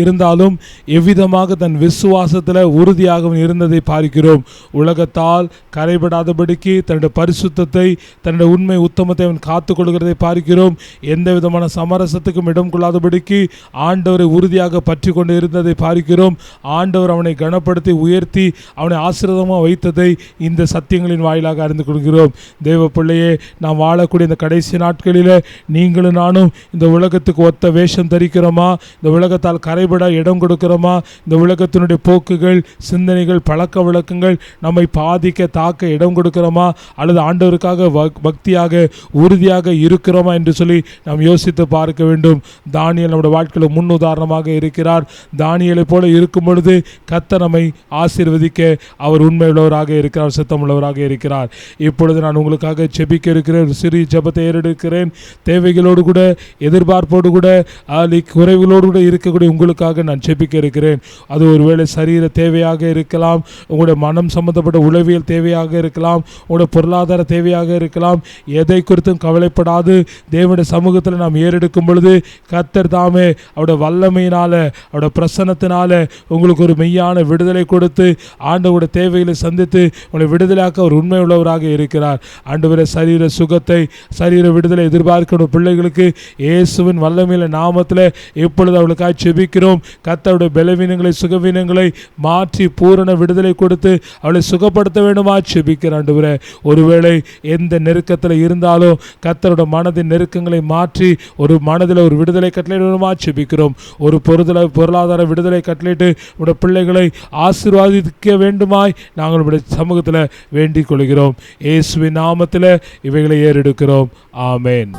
இருந்தாலும் எவ்விதமாக தன் விசுவாசத்தில் உறுதியாக இருந்ததை பார்க்கிறோம். உலகத்தால் கரைபடாதபடிக்கு தன்னுடைய பரிசுத்தத்தை, தன்னுடைய உண்மை உத்தமத்தை அவன் காத்து கொள்கிறதை பார்க்கிறோம். எந்த விதமான சமரசத்துக்கும் இடம் கொள்ளாதபடிக்கு ஆண்டவரை உறுதியாக பற்றி கொண்டு இருந்ததை பார்க்கிறோம். ஆண்டவர் அவனை கனப்படுத்தி உயர்த்தி அவனை ஆசீர்வாதமாக வைத்ததை இந்த சத்தியங்களின் வாயிலாக அறிந்து கொள்கிறோம். தேவ பிள்ளையே, நாம் வாழக்கூடிய இந்த கடைசி நாட்களில் நீங்களும் நானும் இந்த உலகத்துக்கு ஒத்த வேஷம் தரிக்கிறோமா? இந்த உலகத்தால் கரைபட இடம் கொடுக்கிறோமா? இந்த உலகத்தினுடைய போக்குகள், சிந்தனைகள், பழக்க வழக்கங்கள் நம்மை பாதிக்க, தாக்க இடம் கொடுக்கிறோமா? அல்லது ஆண்டவருக்காக பக்தியாக உறுதியாக இருக்கிறோமா என்று சொல்லி நாம் யோசித்து பார்க்க வேண்டும். தானியேல் நம்முடைய வாழ்க்கையில் முன் உதாரணமாக இருக்கிறார். தானியேலை போல இருக்கும் பொழுது கர்த்தர் நம்மை ஆசீர்வதிக்க அவர் உண்மையுள்ளவராக இருக்கிறார், சித்தமுள்ளவராக இருக்கிறார். இப்பொழுது நான் உங்களுக்காக ஜெபிக்க இருக்கிறேன். ஒரு சிறிய ஜெபத்தை ஏறெடுக்கிறேன். தேவைகளோடு கூட, எதிர்பார்ப்போடு கூட, குறைவுகளோடு கூட இருக்கக்கூடிய உங்களுக்காக நான் ஜெபிக்க இருக்கிறேன். அது ஒருவேளை சரீர தேவையாக இருக்கலாம், உங்களுடைய மனம் சம்பந்தப்பட்ட உளவியல் தேவையாக இருக்கலாம், உங்களுடைய பொருளாதார தேவையாக இருக்கலாம். எதை குறித்தும் கவலைப்படாது தேவனுடைய சமூகத்தில் நாம் ஏறெடுக்கும் பொழுது கர்த்தர் தாமே அவருடைய வல்லமையினால, அவருடைய பிரசன்னத்தினால உங்களுக்கு ஒரு மெய்யான விடுதலை கொடுத்து ஆண்டவருடைய தேவைகளை சந்தித்து உங்களை விடுதலையாக்க ஒரு உண்மை உள்ளவராக இருக்கிறார். ஆண்டவரே, சரீர சுகத்தை, சரீர விடுதலை எதிர்பார்க்கிற பிள்ளைகளுக்கு இயேசுவின் வல்லமையில நாமத்தில் இப்பொழுது அவளுக்காக ஜெபிக்கிறோம். கர்த்தருடைய பலவீனங்களை, சுகவீனங்களை மாற்றி பூரண விடுதலை கொடுத்து அவளை சுகப்படுத்த வேண்டுமா ஜெபிக்கிறேன். ஆண்டவரே, ஒருவேளை எந்த நெருக்கத்தில் இருந்தாலும் கர்த்தருடைய மனதின் நெருக்கங்களை மாற்றி ஒரு மனதில் ஒரு விடுதலை கட்டளை வேண்டுமா ஜெபிக்கிறோம். ஒரு பொருளாதார விடுதலை கட்டளையிட்டு உடைய பிள்ளைகளை ஆசீர்வாதிக்க வேண்டுமாய் நாங்கள் உடைய சமூகத்தில் வேண்டிக் கொள்கிறோம். இயேசுவின் நாமத்தில் இவைகளை ஏறெடுக்கிறோம். ஆமென்.